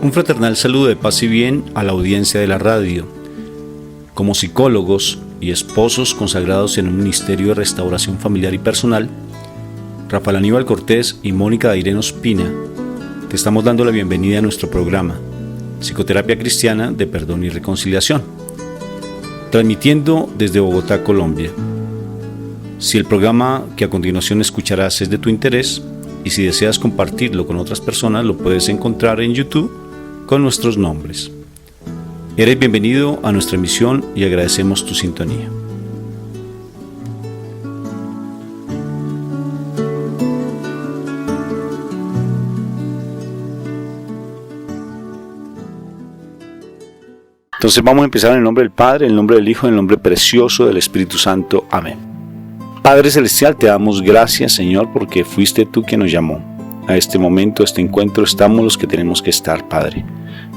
Un fraternal saludo de paz y bien a la audiencia de la radio. Como psicólogos y esposos consagrados en un ministerio de restauración familiar y personal, Rafael Aníbal Cortés y Mónica Dairén Ospina, te estamos dando la bienvenida a nuestro programa Psicoterapia Cristiana de Perdón y Reconciliación, transmitiendo desde Bogotá, Colombia. Si el programa que a continuación escucharás es de tu interés y si deseas compartirlo con otras personas, lo puedes encontrar en YouTube con nuestros nombres. Eres bienvenido a nuestra emisión y agradecemos tu sintonía. Entonces vamos a empezar en el nombre del Padre, en el nombre del Hijo, en el nombre precioso del Espíritu Santo. Amén. Padre Celestial, te damos gracias, Señor, porque fuiste tú quien nos llamó. A este momento, a este encuentro, estamos los que tenemos que estar, Padre.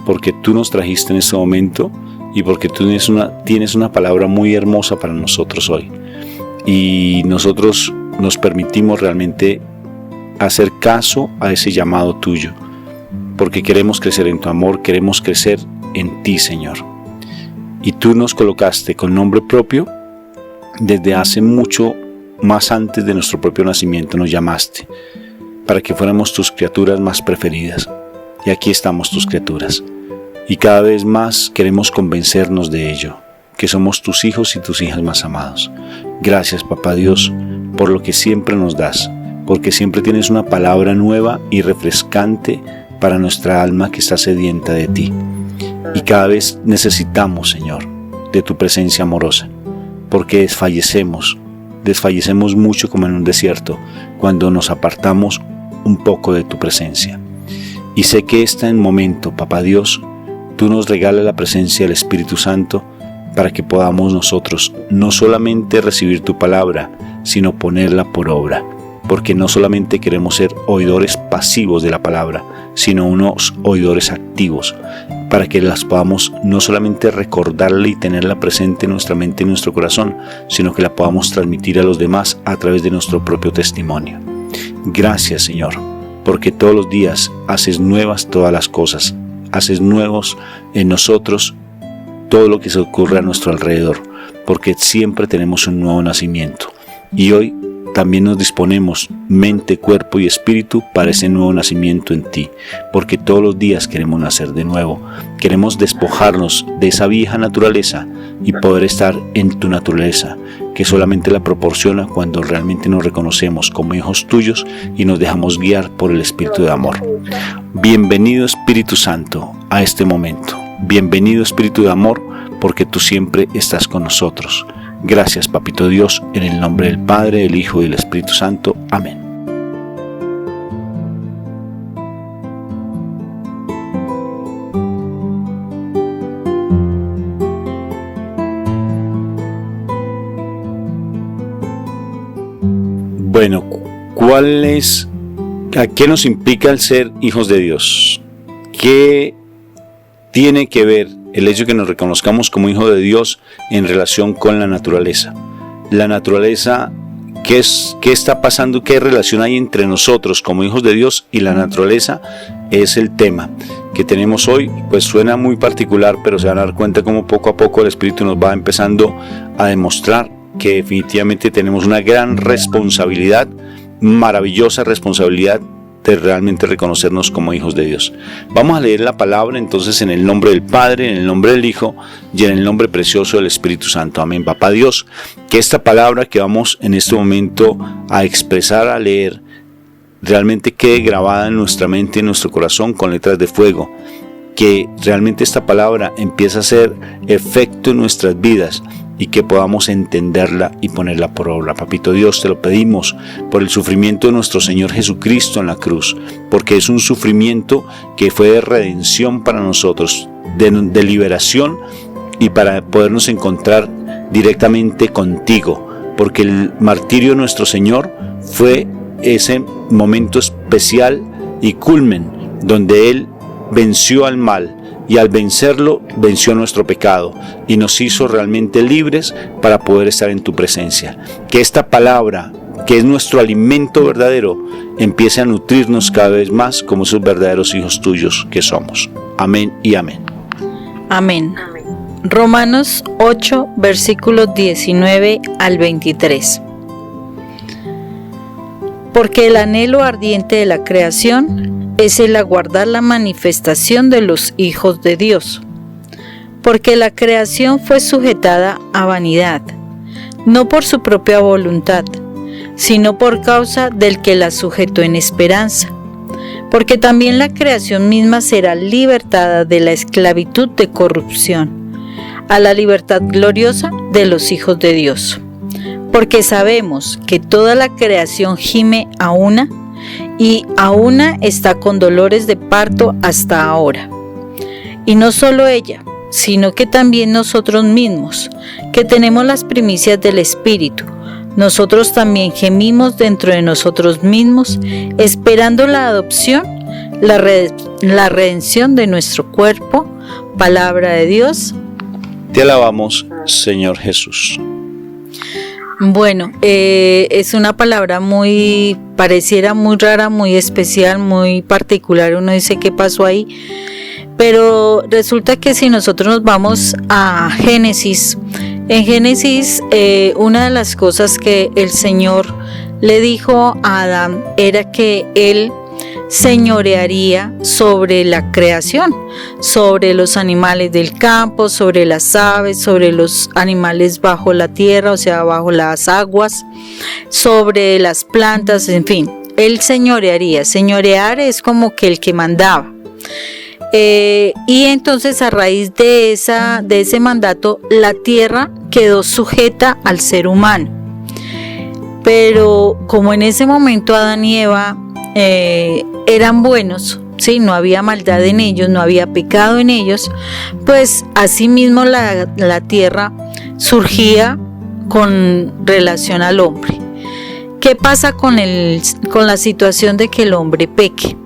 Porque tú nos trajiste en este momento y porque tú tienes una palabra muy hermosa para nosotros hoy. Y nosotros nos permitimos realmente hacer caso a ese llamado tuyo. Porque queremos crecer en tu amor, queremos crecer en ti, Señor. Y tú nos colocaste con nombre propio desde hace mucho más antes de nuestro propio nacimiento. Nos llamaste para que fuéramos tus criaturas más preferidas. Y aquí estamos tus criaturas. Y cada vez más queremos convencernos de ello, que somos tus hijos y tus hijas más amados. Gracias, Papá Dios, por lo que siempre nos das, porque siempre tienes una palabra nueva y refrescante para nuestra alma que está sedienta de ti. Y cada vez necesitamos, Señor, de tu presencia amorosa, porque desfallecemos mucho como en un desierto cuando nos apartamos un poco de tu presencia. Y sé que está en momento, Papá Dios, tú nos regalas la presencia del Espíritu Santo para que podamos nosotros no solamente recibir tu palabra, sino ponerla por obra. Porque no solamente queremos ser oidores pasivos de la palabra, sino unos oidores activos, para que las podamos no solamente recordarla y tenerla presente en nuestra mente y en nuestro corazón, sino que la podamos transmitir a los demás a través de nuestro propio testimonio. Gracias, Señor, porque todos los días haces nuevas todas las cosas, haces nuevos en nosotros todo lo que se ocurre a nuestro alrededor, porque siempre tenemos un nuevo nacimiento. Y hoy también nos disponemos, mente, cuerpo y espíritu, para ese nuevo nacimiento en ti, porque todos los días queremos nacer de nuevo, queremos despojarnos de esa vieja naturaleza y poder estar en tu naturaleza, que solamente la proporciona cuando realmente nos reconocemos como hijos tuyos y nos dejamos guiar por el Espíritu de amor. Bienvenido, Espíritu Santo, a este momento. Bienvenido, Espíritu de amor, porque tú siempre estás con nosotros. Gracias, Papito Dios, en el nombre del Padre, del Hijo y del Espíritu Santo. Amén. Bueno, ¿a qué nos implica el ser hijos de Dios? ¿Qué tiene que ver el hecho de que nos reconozcamos como hijos de Dios en relación con la naturaleza? La naturaleza, ¿qué está pasando? ¿Qué relación hay entre nosotros como hijos de Dios y la naturaleza? Es el tema que tenemos hoy. Pues suena muy particular, pero se van a dar cuenta cómo poco a poco el Espíritu nos va empezando a demostrar que definitivamente tenemos una gran responsabilidad, maravillosa responsabilidad, de realmente reconocernos como hijos de Dios. Vamos a leer la palabra entonces en el nombre del Padre, en el nombre del Hijo y en el nombre precioso del Espíritu Santo. Amén. Papá Dios, que esta palabra que vamos en este momento a expresar, a leer, realmente quede grabada en nuestra mente y en nuestro corazón con letras de fuego. Que realmente esta palabra empiece a hacer efecto en nuestras vidas y que podamos entenderla y ponerla por obra. Papito Dios, te lo pedimos por el sufrimiento de nuestro Señor Jesucristo en la cruz, porque es un sufrimiento que fue de redención para nosotros, de liberación y para podernos encontrar directamente contigo, porque el martirio de nuestro Señor fue ese momento especial y culmen donde Él venció al mal y al vencerlo venció nuestro pecado y nos hizo realmente libres para poder estar en tu presencia. Que esta palabra, que es nuestro alimento verdadero, empiece a nutrirnos cada vez más como esos verdaderos hijos tuyos que somos. Amén y amén. Amén. Romanos 8, versículos 19 al 23. Porque el anhelo ardiente de la creación es el aguardar la manifestación de los hijos de Dios. Porque la creación fue sujetada a vanidad, no por su propia voluntad, sino por causa del que la sujetó en esperanza. Porque también la creación misma será libertada de la esclavitud de corrupción, a la libertad gloriosa de los hijos de Dios. Porque sabemos que toda la creación gime a una, y a una está con dolores de parto hasta ahora. Y no solo ella, sino que también nosotros mismos, que tenemos las primicias del Espíritu, nosotros también gemimos dentro de nosotros mismos, esperando la adopción, la redención de nuestro cuerpo. Palabra de Dios. Te alabamos, Señor Jesús. Bueno, es una palabra pareciera muy rara, muy especial, muy particular. Uno dice, ¿qué pasó ahí? Pero resulta que si nosotros nos vamos a Génesis, en Génesis una de las cosas que el Señor le dijo a Adán era que él señorearía sobre la creación, sobre los animales del campo, sobre las aves, sobre los animales bajo la tierra, o sea, bajo las aguas, sobre las plantas, en fin, él señorearía. Señorear es como que el que mandaba. Y entonces a raíz de ese mandato, la tierra quedó sujeta al ser humano. Pero como en ese momento Adán y Eva eran buenos, ¿sí? No había maldad en ellos, no había pecado en ellos, pues asimismo la tierra surgía con relación al hombre. ¿Qué pasa con la situación de que el hombre peque?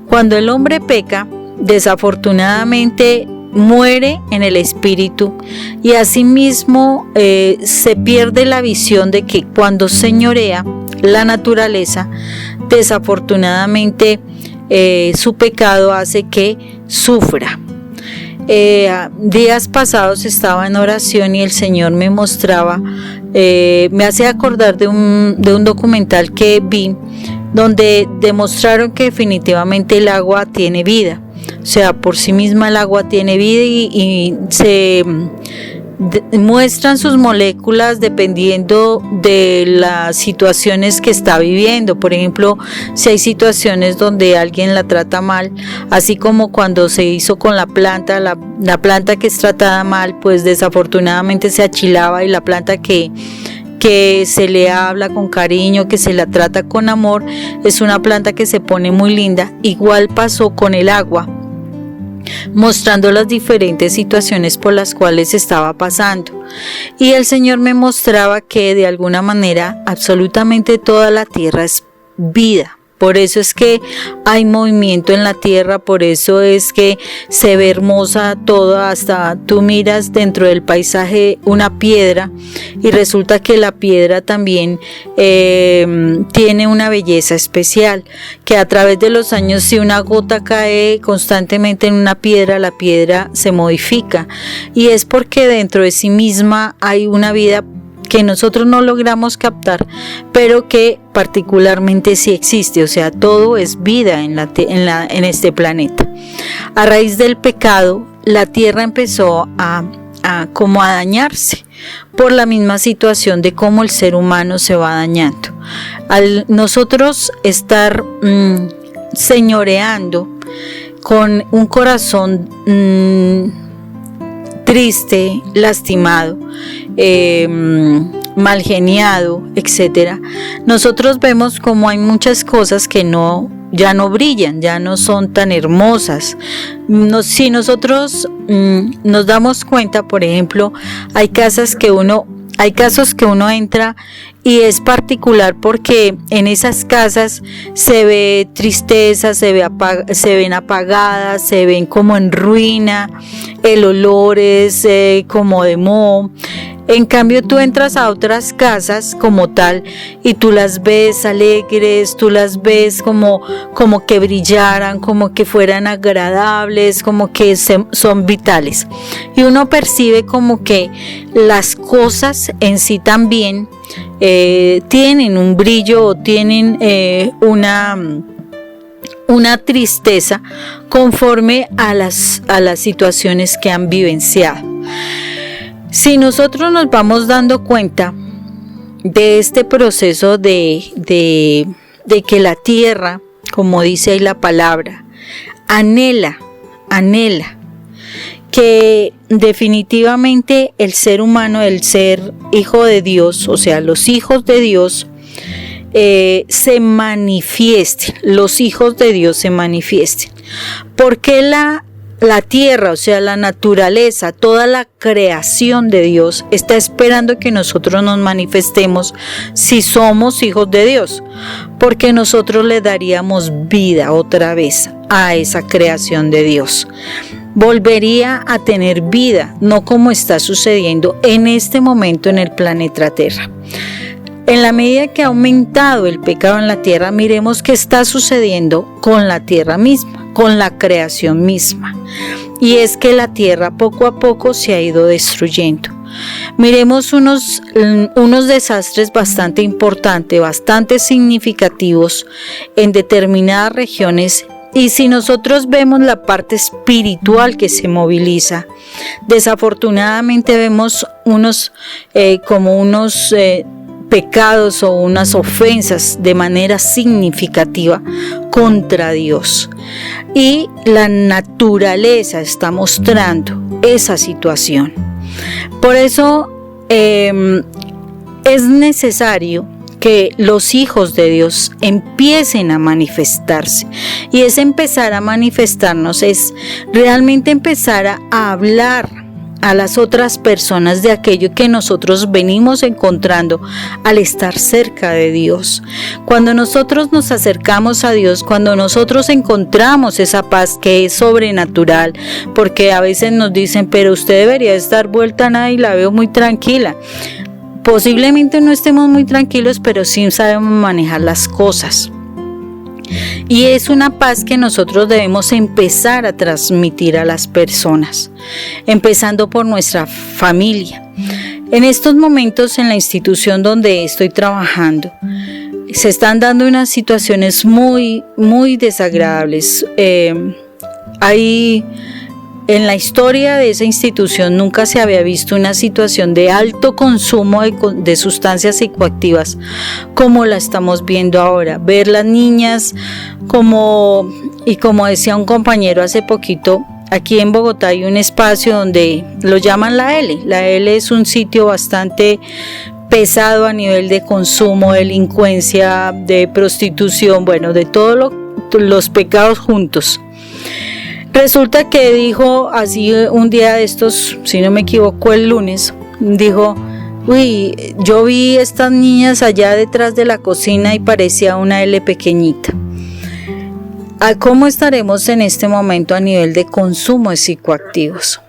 Cuando el hombre peca, desafortunadamente muere en el espíritu, y asimismo se pierde la visión de que cuando señorea la naturaleza, desafortunadamente su pecado hace que sufra. Días pasados estaba en oración y el Señor me mostraba, me hacía acordar de un documental que vi, donde demostraron que definitivamente el agua tiene vida. O sea, por sí misma el agua tiene vida y se muestran sus moléculas dependiendo de las situaciones que está viviendo. Por ejemplo, si hay situaciones donde alguien la trata mal, así como cuando se hizo con la planta, la planta que es tratada mal, pues desafortunadamente se achilaba, y la planta que se le habla con cariño, que se la trata con amor, es una planta que se pone muy linda. Igual pasó con el agua, mostrando las diferentes situaciones por las cuales estaba pasando. Y el Señor me mostraba que de alguna manera absolutamente toda la tierra es vida. Por eso es que hay movimiento en la tierra, por eso es que se ve hermosa todo, hasta tú miras dentro del paisaje una piedra y resulta que la piedra también tiene una belleza especial, que a través de los años, si una gota cae constantemente en una piedra, la piedra se modifica, y es porque dentro de sí misma hay una vida que nosotros no logramos captar, pero que particularmente sí existe. O sea, todo es vida en este planeta. A raíz del pecado, la tierra empezó a dañarse por la misma situación de cómo el ser humano se va dañando. Al nosotros estar señoreando con un corazón triste, lastimado, mal geniado, etcétera, nosotros vemos como hay muchas cosas que ya no brillan, ya no son tan hermosas. Si nosotros nos damos cuenta, por ejemplo, hay casos que uno entra y es particular porque en esas casas se ve tristeza, se ven apagadas, se ven como en ruina, el olor es como de moho. En cambio tú entras a otras casas como tal y tú las ves alegres, tú las ves como que brillaran, como que fueran agradables, como que son vitales. Y uno percibe como que las cosas en sí también tienen un brillo o tienen una tristeza conforme a las situaciones que han vivenciado. Si nosotros nos vamos dando cuenta de este proceso de que la tierra, como dice ahí la palabra, anhela que definitivamente el ser humano, el ser hijo de Dios, o sea, los hijos de Dios, se manifiesten, los hijos de Dios se manifiesten. Porque la tierra, o sea, la naturaleza, toda la creación de Dios está esperando que nosotros nos manifestemos si somos hijos de Dios, porque nosotros le daríamos vida otra vez a esa creación de Dios. Volvería a tener vida, no como está sucediendo en este momento en el planeta Tierra. En la medida que ha aumentado el pecado en la tierra, miremos qué está sucediendo con la tierra misma, con la creación misma. Y es que la tierra poco a poco se ha ido destruyendo. Miremos unos desastres bastante importantes, bastante significativos en determinadas regiones. Y si nosotros vemos la parte espiritual que se moviliza, desafortunadamente vemos unos pecados o unas ofensas de manera significativa contra Dios. Y la naturaleza está mostrando esa situación. Por eso es necesario que los hijos de Dios empiecen a manifestarse. Y es empezar a manifestarnos, es realmente empezar a hablar a las otras personas de aquello que nosotros venimos encontrando al estar cerca de Dios. Cuando nosotros nos acercamos a Dios, cuando nosotros encontramos esa paz que es sobrenatural, porque a veces nos dicen, pero usted debería estar vuelta a nada y la veo muy tranquila. Posiblemente no estemos muy tranquilos, pero sí sabemos manejar las cosas. Y es una paz que nosotros debemos empezar a transmitir a las personas, empezando por nuestra familia. En estos momentos, en la institución donde estoy trabajando, se están dando unas situaciones muy, muy desagradables. En la historia de esa institución nunca se había visto una situación de alto consumo de sustancias psicoactivas como la estamos viendo ahora. Ver las niñas como decía un compañero hace poquito, aquí en Bogotá hay un espacio donde lo llaman la L. La L es un sitio bastante pesado a nivel de consumo, delincuencia, de prostitución, bueno, de todos los pecados juntos. Resulta que dijo así un día de estos, si no me equivoco el lunes, dijo, uy, yo vi estas niñas allá detrás de la cocina y parecía una L pequeñita. ¿Cómo estaremos en este momento a nivel de consumo de psicoactivos?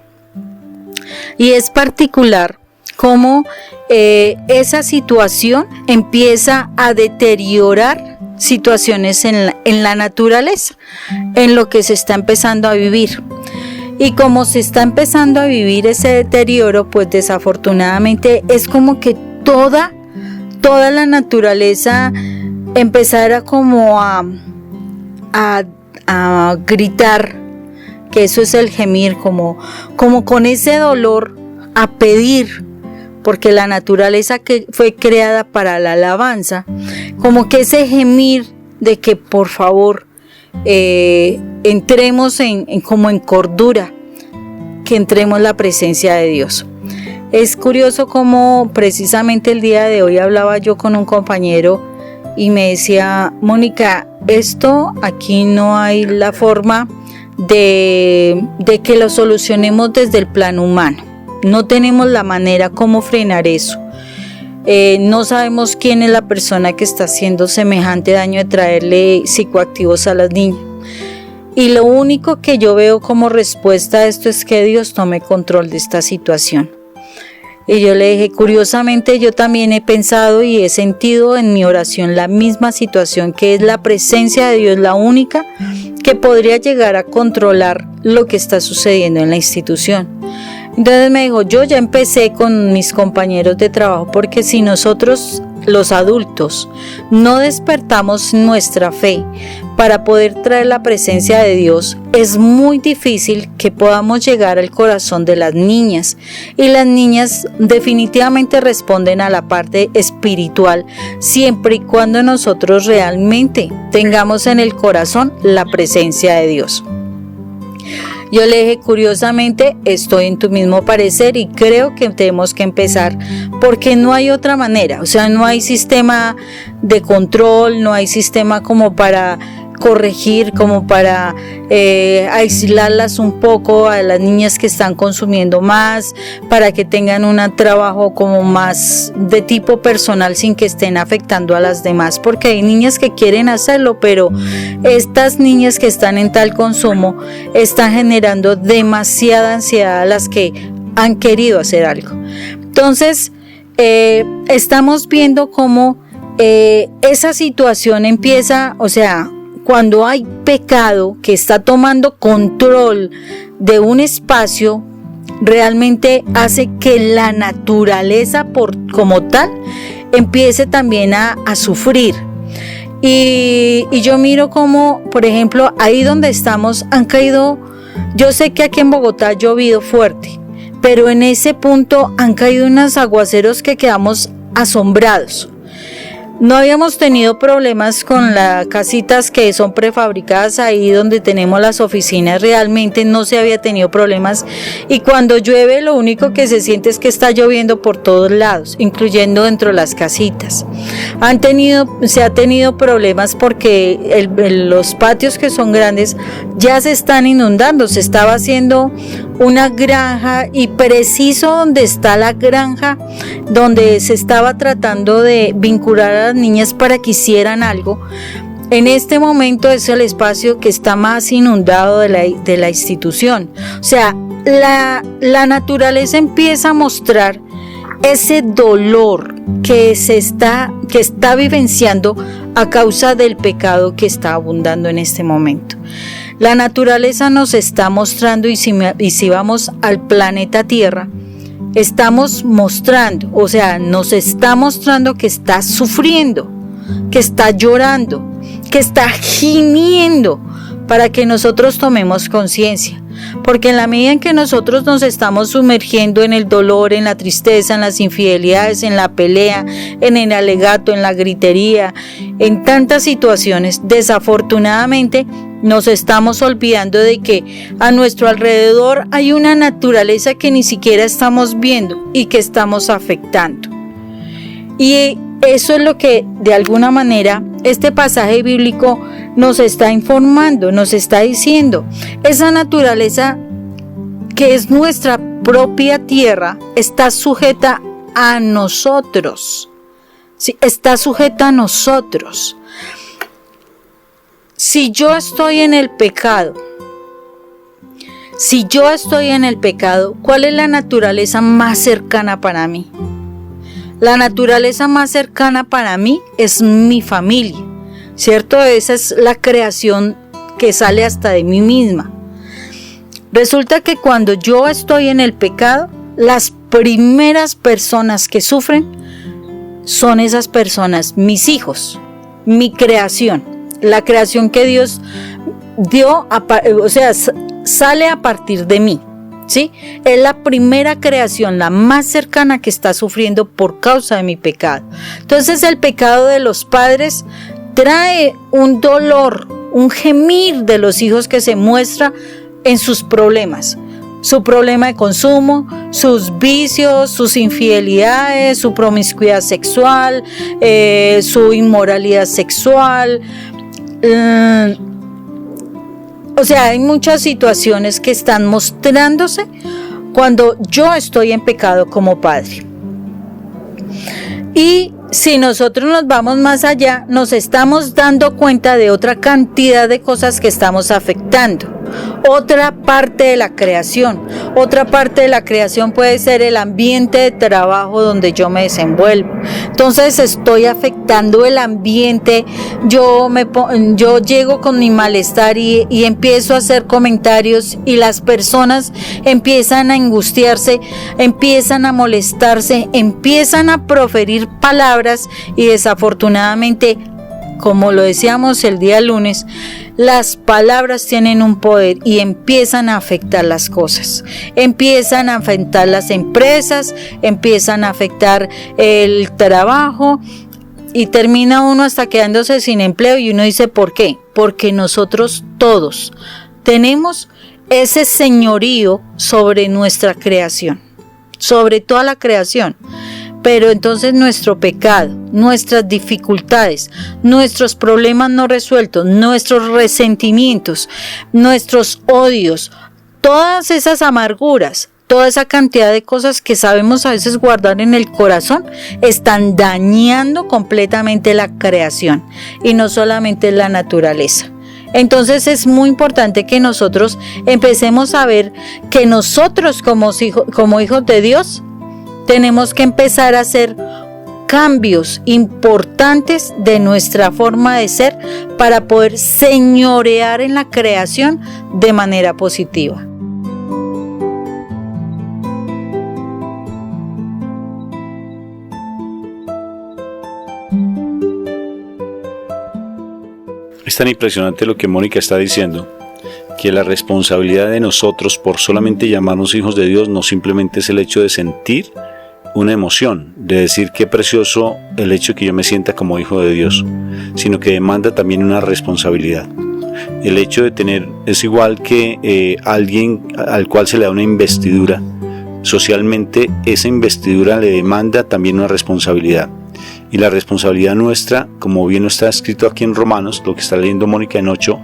Y es particular cómo esa situación empieza a deteriorar situaciones en la naturaleza, en lo que se está empezando a vivir. Y como se está empezando a vivir ese deterioro, pues desafortunadamente es como que toda la naturaleza empezara como a gritar, que eso es el gemir, como con ese dolor a pedir, porque la naturaleza que fue creada para la alabanza, como que ese gemir de que por favor entremos como en cordura, que entremos en la presencia de Dios. Es curioso como precisamente el día de hoy hablaba yo con un compañero y me decía, Mónica, esto aquí no hay la forma de que lo solucionemos desde el plano humano. No tenemos la manera cómo frenar eso. no sabemos quién es la persona que está haciendo semejante daño de traerle psicoactivos a las niñas. Y lo único que yo veo como respuesta a esto es que Dios tome control de esta situación. Y yo le dije, curiosamente yo también he pensado y he sentido en mi oración la misma situación, que es la presencia de Dios la única que podría llegar a controlar lo que está sucediendo en la institución. Entonces me dijo, yo ya empecé con mis compañeros de trabajo, porque si nosotros los adultos no despertamos nuestra fe para poder traer la presencia de Dios, es muy difícil que podamos llegar al corazón de las niñas, y las niñas definitivamente responden a la parte espiritual siempre y cuando nosotros realmente tengamos en el corazón la presencia de Dios. Yo le dije, curiosamente, estoy en tu mismo parecer y creo que tenemos que empezar, porque no hay otra manera. O sea, no hay sistema de control, no hay sistema como para corregir, como para aislarlas un poco a las niñas que están consumiendo más, para que tengan un trabajo como más de tipo personal sin que estén afectando a las demás, porque hay niñas que quieren hacerlo, pero estas niñas que están en tal consumo están generando demasiada ansiedad a las que han querido hacer algo. Entonces estamos viendo cómo esa situación empieza, o sea, cuando hay pecado que está tomando control de un espacio, realmente hace que la naturaleza como tal empiece también a sufrir. Y yo miro como, por ejemplo, ahí donde estamos han caído, yo sé que aquí en Bogotá ha llovido fuerte, pero en ese punto han caído unos aguaceros que quedamos asombrados. No habíamos tenido problemas con las casitas que son prefabricadas, ahí donde tenemos las oficinas, realmente no se había tenido problemas, y cuando llueve lo único que se siente es que está lloviendo por todos lados, incluyendo dentro de las casitas. Se ha tenido problemas porque los patios, que son grandes, ya se están inundando. Se estaba haciendo una granja, y preciso donde está la granja, donde se estaba tratando de vincular a las niñas para que hicieran algo, en este momento es el espacio que está más inundado de la institución. O sea, la naturaleza empieza a mostrar ese dolor que está vivenciando a causa del pecado que está abundando en este momento. La naturaleza nos está mostrando, y si vamos al planeta Tierra, estamos mostrando, o sea, nos está mostrando que está sufriendo, que está llorando, que está gimiendo, para que nosotros tomemos conciencia. Porque en la medida en que nosotros nos estamos sumergiendo en el dolor, en la tristeza, en las infidelidades, en la pelea, en el alegato, en la gritería, en tantas situaciones, desafortunadamente nos estamos olvidando de que a nuestro alrededor hay una naturaleza que ni siquiera estamos viendo y que estamos afectando. Y eso es lo que de alguna manera este pasaje bíblico nos está informando, nos está diciendo. Esa naturaleza que es nuestra propia tierra está sujeta a nosotros. Sí, está sujeta a nosotros. Si yo estoy en el pecado, ¿cuál es la naturaleza más cercana para mí? La naturaleza más cercana para mí es mi familia, ¿cierto? Esa es la creación que sale hasta de mí misma. Resulta que cuando yo estoy en el pecado, las primeras personas que sufren son esas personas, mis hijos, mi creación, la creación que Dios dio, o sea, sale a partir de mí. ¿Sí? Es la primera creación, la más cercana, que está sufriendo por causa de mi pecado. Entonces el pecado de los padres trae un dolor, un gemir de los hijos que se muestra en sus problemas. Su problema de consumo, sus vicios, sus infidelidades, su promiscuidad sexual, su inmoralidad sexual. O sea, hay muchas situaciones que están mostrándose cuando yo estoy en pecado como padre. Y si nosotros nos vamos más allá, nos estamos dando cuenta de otra cantidad de cosas que estamos afectando. Otra parte de la creación. Otra parte de la creación puede ser el ambiente de trabajo donde yo me desenvuelvo. Entonces estoy afectando el ambiente. Yo llego con mi malestar y empiezo a hacer comentarios y las personas empiezan a angustiarse, empiezan a molestarse, empiezan a proferir palabras y desafortunadamente, como lo decíamos el día lunes, las palabras tienen un poder y empiezan a afectar las cosas, empiezan a afectar las empresas, empiezan a afectar el trabajo y termina uno hasta quedándose sin empleo y uno dice ¿por qué? Porque nosotros todos tenemos ese señorío sobre nuestra creación, sobre toda la creación. Pero entonces nuestro pecado, nuestras dificultades, nuestros problemas no resueltos, nuestros resentimientos, nuestros odios, todas esas amarguras, toda esa cantidad de cosas que sabemos a veces guardar en el corazón, están dañando completamente la creación y no solamente la naturaleza. Entonces es muy importante que nosotros empecemos a ver que nosotros como hijos de Dios, tenemos que empezar a hacer cambios importantes de nuestra forma de ser para poder señorear en la creación de manera positiva. Es tan impresionante lo que Mónica está diciendo, que la responsabilidad de nosotros por solamente llamarnos hijos de Dios no simplemente es el hecho de sentir una emoción, de decir qué precioso el hecho de que yo me sienta como hijo de Dios, sino que demanda también una responsabilidad. El hecho de tener es igual que alguien al cual se le da una investidura. Socialmente esa investidura le demanda también una responsabilidad. Y la responsabilidad nuestra, como bien está escrito aquí en Romanos, lo que está leyendo Mónica en 8,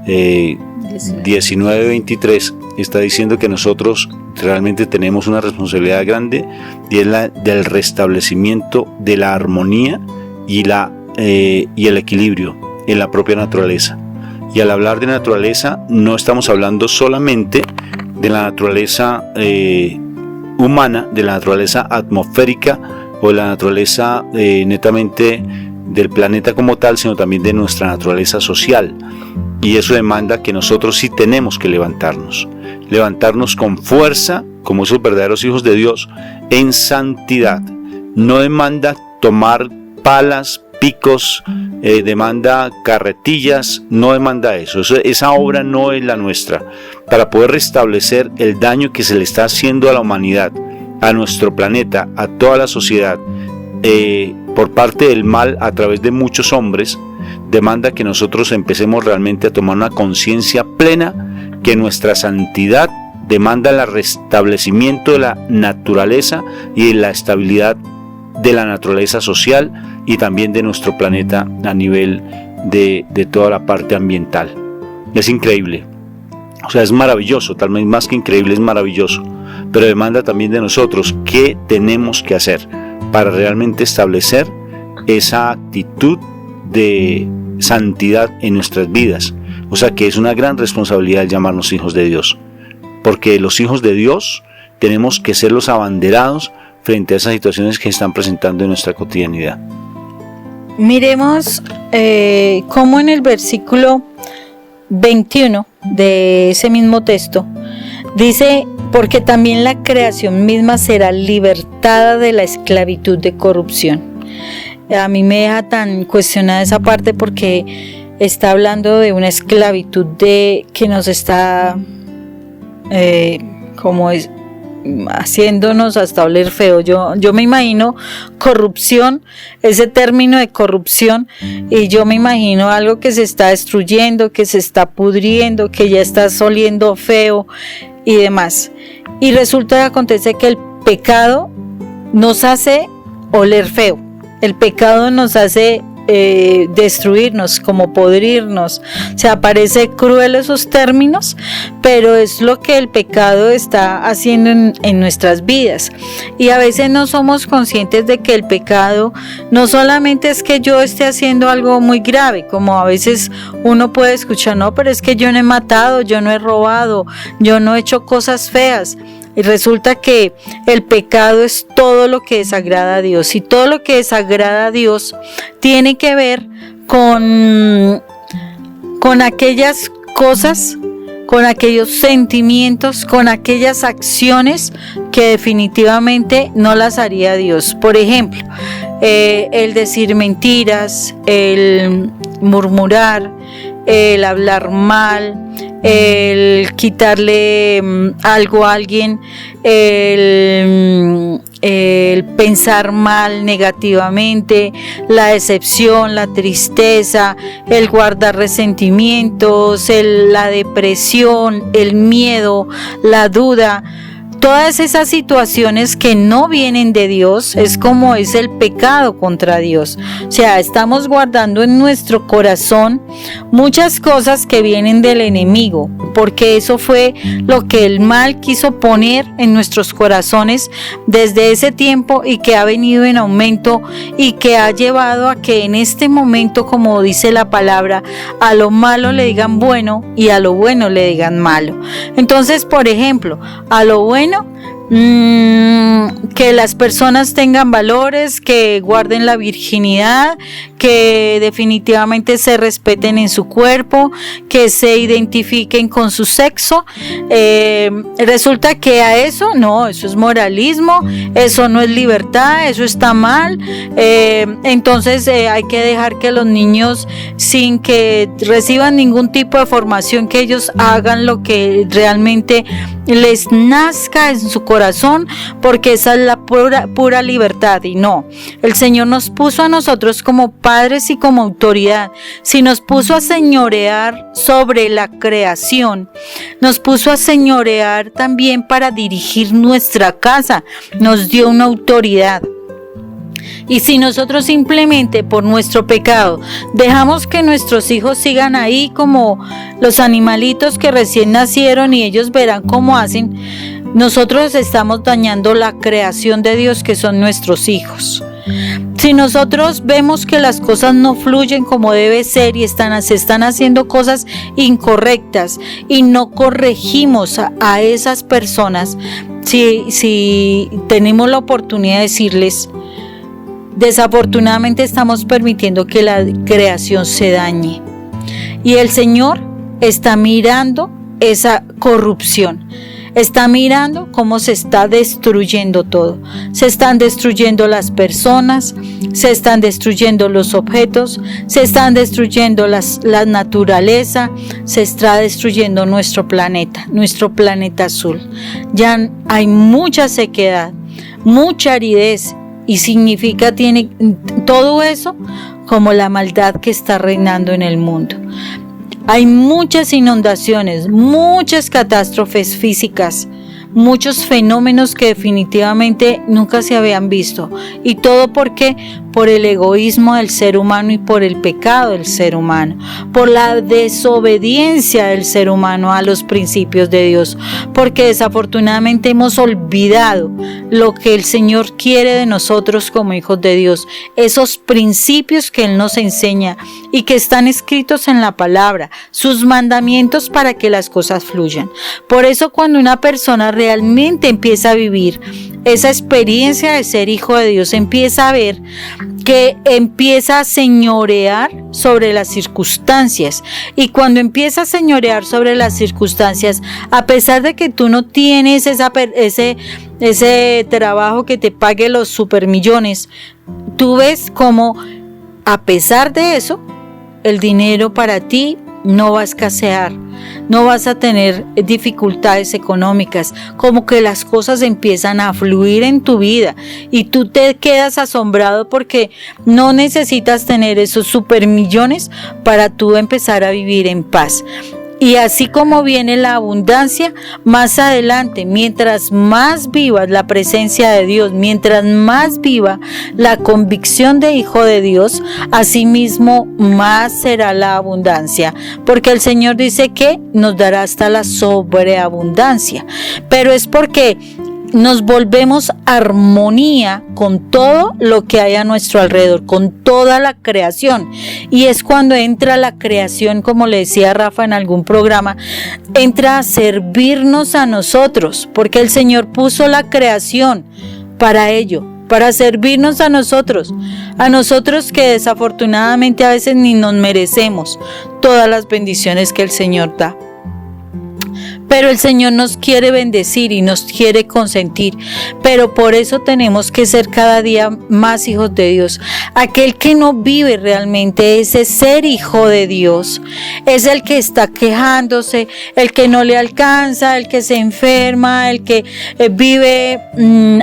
19-23, está diciendo que nosotros realmente tenemos una responsabilidad grande y es la del restablecimiento de la armonía y el equilibrio en la propia naturaleza. Y al hablar de naturaleza no estamos hablando solamente de la naturaleza humana, de la naturaleza atmosférica o de la naturaleza netamente del planeta como tal, sino también de nuestra naturaleza social. Y eso demanda que nosotros sí tenemos que levantarnos con fuerza, como esos verdaderos hijos de Dios, en santidad. No demanda tomar palas, picos, demanda carretillas, no demanda eso. Esa obra no es la nuestra. Para poder restablecer el daño que se le está haciendo a la humanidad, a nuestro planeta, a toda la sociedad, por parte del mal a través de muchos hombres, demanda que nosotros empecemos realmente a tomar una conciencia plena que nuestra santidad demanda el restablecimiento de la naturaleza y la estabilidad de la naturaleza social y también de nuestro planeta a nivel de toda la parte ambiental. Es increíble, o sea, es maravilloso, tal vez más que increíble, es maravilloso, pero demanda también de nosotros qué tenemos que hacer para realmente establecer esa actitud de santidad en nuestras vidas. O sea que es una gran responsabilidad llamarnos hijos de Dios, porque los hijos de Dios tenemos que ser los abanderados frente a esas situaciones que se están presentando en nuestra cotidianidad. Miremos cómo en el versículo 21 de ese mismo texto dice: porque también la creación misma será libertada de la esclavitud de corrupción. A mí me deja tan cuestionada esa parte porque está hablando de una esclavitud que nos está haciéndonos hasta oler feo. Yo me imagino corrupción, ese término de corrupción, y yo me imagino algo que se está destruyendo, que se está pudriendo, que ya está oliendo feo y demás. Y resulta que acontece que el pecado nos hace oler feo. El pecado nos hace destruirnos, como podrirnos. O sea, parece cruel esos términos, pero es lo que el pecado está haciendo en nuestras vidas. Y a veces no somos conscientes de que el pecado no solamente es que yo esté haciendo algo muy grave, como a veces uno puede escuchar, no, pero es que yo no he matado, yo no he robado, yo no he hecho cosas feas. Y resulta que el pecado es todo lo que desagrada a Dios, y todo lo que desagrada a Dios tiene que ver con aquellas cosas, con aquellos sentimientos, con aquellas acciones que definitivamente no las haría Dios. Por ejemplo, el decir mentiras, el murmurar, el hablar mal, el quitarle algo a alguien, el pensar mal negativamente, la decepción, la tristeza, el guardar resentimientos, la depresión, el miedo, la duda. Todas esas situaciones que no vienen de Dios es como es el pecado contra Dios. O sea, estamos guardando en nuestro corazón muchas cosas que vienen del enemigo, porque eso fue lo que el mal quiso poner en nuestros corazones desde ese tiempo, y que ha venido en aumento, y que ha llevado a que en este momento, como dice la palabra, a lo malo le digan bueno y a lo bueno le digan malo. Entonces, por ejemplo, a lo bueno, que las personas tengan valores, que guarden la virginidad, que definitivamente se respeten en su cuerpo, que se identifiquen con su sexo. Resulta que a eso no, eso es moralismo, eso no es libertad, eso está mal. Entonces hay que dejar que los niños, sin que reciban ningún tipo de formación, que ellos hagan lo que realmente les nazca en su corazón, porque esa es la pura libertad. Y no, el Señor nos puso a nosotros como padres y como autoridad. Si nos puso a señorear sobre la creación, nos puso a señorear también para dirigir nuestra casa, nos dio una autoridad. Y si nosotros simplemente por nuestro pecado dejamos que nuestros hijos sigan ahí como los animalitos que recién nacieron y ellos verán cómo hacen, nosotros estamos dañando la creación de Dios, que son nuestros hijos. Si nosotros vemos que las cosas no fluyen como debe ser y se están haciendo cosas incorrectas y no corregimos a esas personas, si tenemos la oportunidad de decirles, desafortunadamente estamos permitiendo que la creación se dañe. Y el Señor está mirando esa corrupción. Está mirando cómo se está destruyendo todo. Se están destruyendo las personas, se están destruyendo los objetos, se están destruyendo la naturaleza, se está destruyendo nuestro planeta azul. Ya hay mucha sequedad, mucha aridez, y tiene todo eso como la maldad que está reinando en el mundo. Hay muchas inundaciones, muchas catástrofes físicas, muchos fenómenos que definitivamente nunca se habían visto. ¿Y todo por qué? Por el egoísmo del ser humano y por el pecado del ser humano, por la desobediencia del ser humano a los principios de Dios, porque desafortunadamente hemos olvidado lo que el Señor quiere de nosotros como hijos de Dios, esos principios que Él nos enseña y que están escritos en la palabra, sus mandamientos para que las cosas fluyan. Por eso, cuando una persona realmente empieza a vivir esa experiencia de ser hijo de Dios, empieza a ver que empieza a señorear sobre las circunstancias. Y cuando empieza a señorear sobre las circunstancias, a pesar de que tú no tienes ese trabajo que te pague los supermillones, tú ves como a pesar de eso, el dinero para ti no va a escasear, no vas a tener dificultades económicas, como que las cosas empiezan a fluir en tu vida y tú te quedas asombrado porque no necesitas tener esos supermillones para tú empezar a vivir en paz. Y así como viene la abundancia, más adelante, mientras más viva la presencia de Dios, mientras más viva la convicción de hijo de Dios, asimismo más será la abundancia. Porque el Señor dice que nos dará hasta la sobreabundancia. Pero es porque nos volvemos armonía con todo lo que hay a nuestro alrededor, con toda la creación. Y es cuando entra la creación, como le decía Rafa en algún programa, entra a servirnos a nosotros, porque el Señor puso la creación para ello, para servirnos a nosotros que desafortunadamente a veces ni nos merecemos todas las bendiciones que el Señor da. Pero el Señor nos quiere bendecir y nos quiere consentir, pero por eso tenemos que ser cada día más hijos de Dios. Aquel que no vive realmente ese ser hijo de Dios es el que está quejándose, el que no le alcanza, el que se enferma, el que vive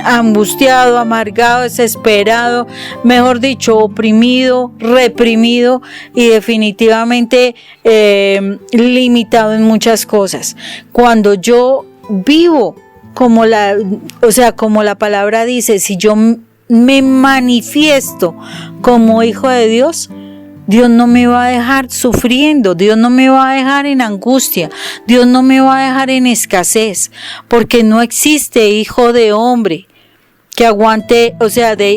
angustiado, amargado, desesperado, mejor dicho, oprimido, reprimido y definitivamente limitado en muchas cosas. Cuando yo vivo como la palabra dice, si yo me manifiesto como hijo de Dios, Dios no me va a dejar sufriendo, Dios no me va a dejar en angustia, Dios no me va a dejar en escasez, porque no existe hijo de hombre que aguante,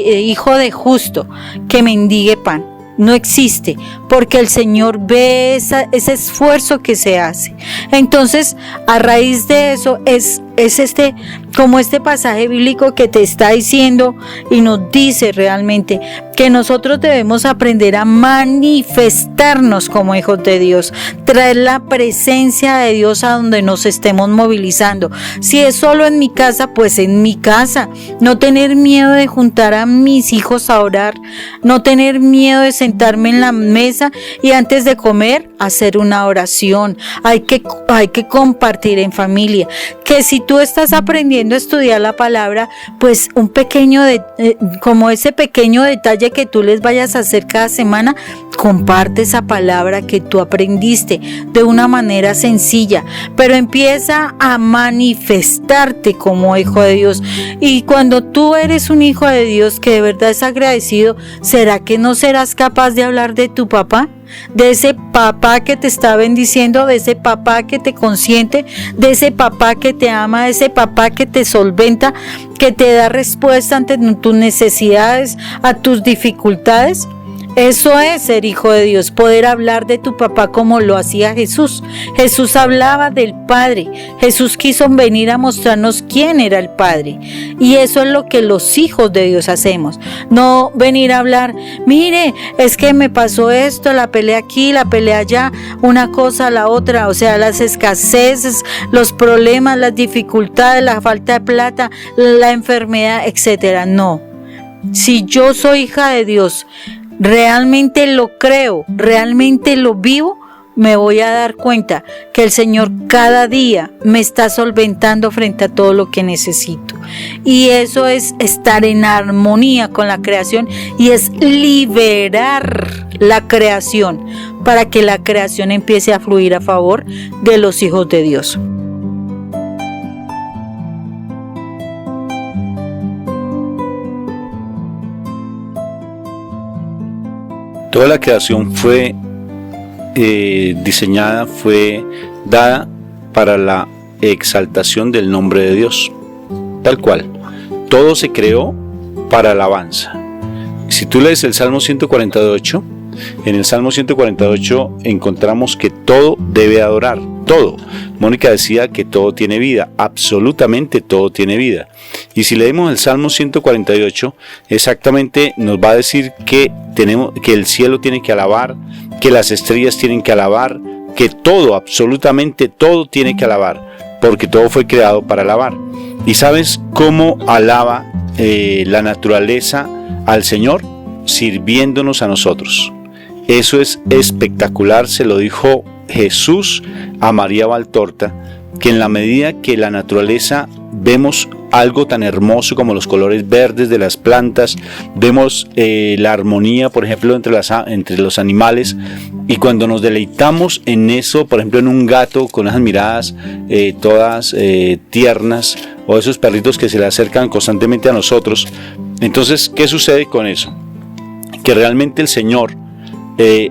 hijo de justo que mendigue pan. No existe, porque el Señor ve ese esfuerzo que se hace. Entonces, a raíz de eso es como este pasaje bíblico que te está diciendo y nos dice realmente que nosotros debemos aprender a manifestarnos como hijos de Dios, traer la presencia de Dios a donde nos estemos movilizando. Si es solo en mi casa, pues en mi casa. No tener miedo de juntar a mis hijos a orar, no tener miedo de sentarme en la mesa y antes de comer hacer una oración. Hay que compartir en familia. Que si tú estás aprendiendo a estudiar la palabra, pues como ese pequeño detalle que tú les vayas a hacer cada semana, comparte esa palabra que tú aprendiste de una manera sencilla, pero empieza a manifestarte como hijo de Dios. Y cuando tú eres un hijo de Dios que de verdad es agradecido, ¿será que no serás capaz de hablar de tu papá? De ese papá que te está bendiciendo, de ese papá que te consiente, de ese papá que te ama, de ese papá que te solventa, que te da respuesta ante tus necesidades, a tus dificultades. Eso es ser hijo de Dios, poder hablar de tu papá como lo hacía Jesús. Jesús hablaba del Padre. Jesús quiso venir a mostrarnos quién era el Padre. Y eso es lo que los hijos de Dios hacemos. No venir a hablar, mire, es que me pasó esto, la pelea aquí, la pelea allá, una cosa, la otra. O sea, las escaseces, los problemas, las dificultades, la falta de plata, la enfermedad, etcétera. No. Si yo soy hija de Dios, realmente lo creo, realmente lo vivo, me voy a dar cuenta que el Señor cada día me está solventando frente a todo lo que necesito. Y eso es estar en armonía con la creación y es liberar la creación para que la creación empiece a fluir a favor de los hijos de Dios. Toda la creación fue diseñada, fue dada para la exaltación del nombre de Dios, tal cual. Todo se creó para alabanza. Si tú lees el Salmo 148, en el Salmo 148 encontramos que todo debe adorar, todo. Mónica decía que todo tiene vida, absolutamente todo tiene vida. Y si leemos el Salmo 148, exactamente nos va a decir que el cielo tiene que alabar, que las estrellas tienen que alabar, que todo, absolutamente todo tiene que alabar, porque todo fue creado para alabar. ¿Y sabes cómo alaba la naturaleza al Señor? Sirviéndonos a nosotros. Eso es espectacular, se lo dijo Jesús a María Valtorta, que en la medida que la naturaleza vemos algo tan hermoso como los colores verdes de las plantas, vemos la armonía, por ejemplo, entre los animales, y cuando nos deleitamos en eso, por ejemplo, en un gato con esas miradas todas tiernas, o esos perritos que se le acercan constantemente a nosotros, entonces, ¿qué sucede con eso? Que realmente el Señor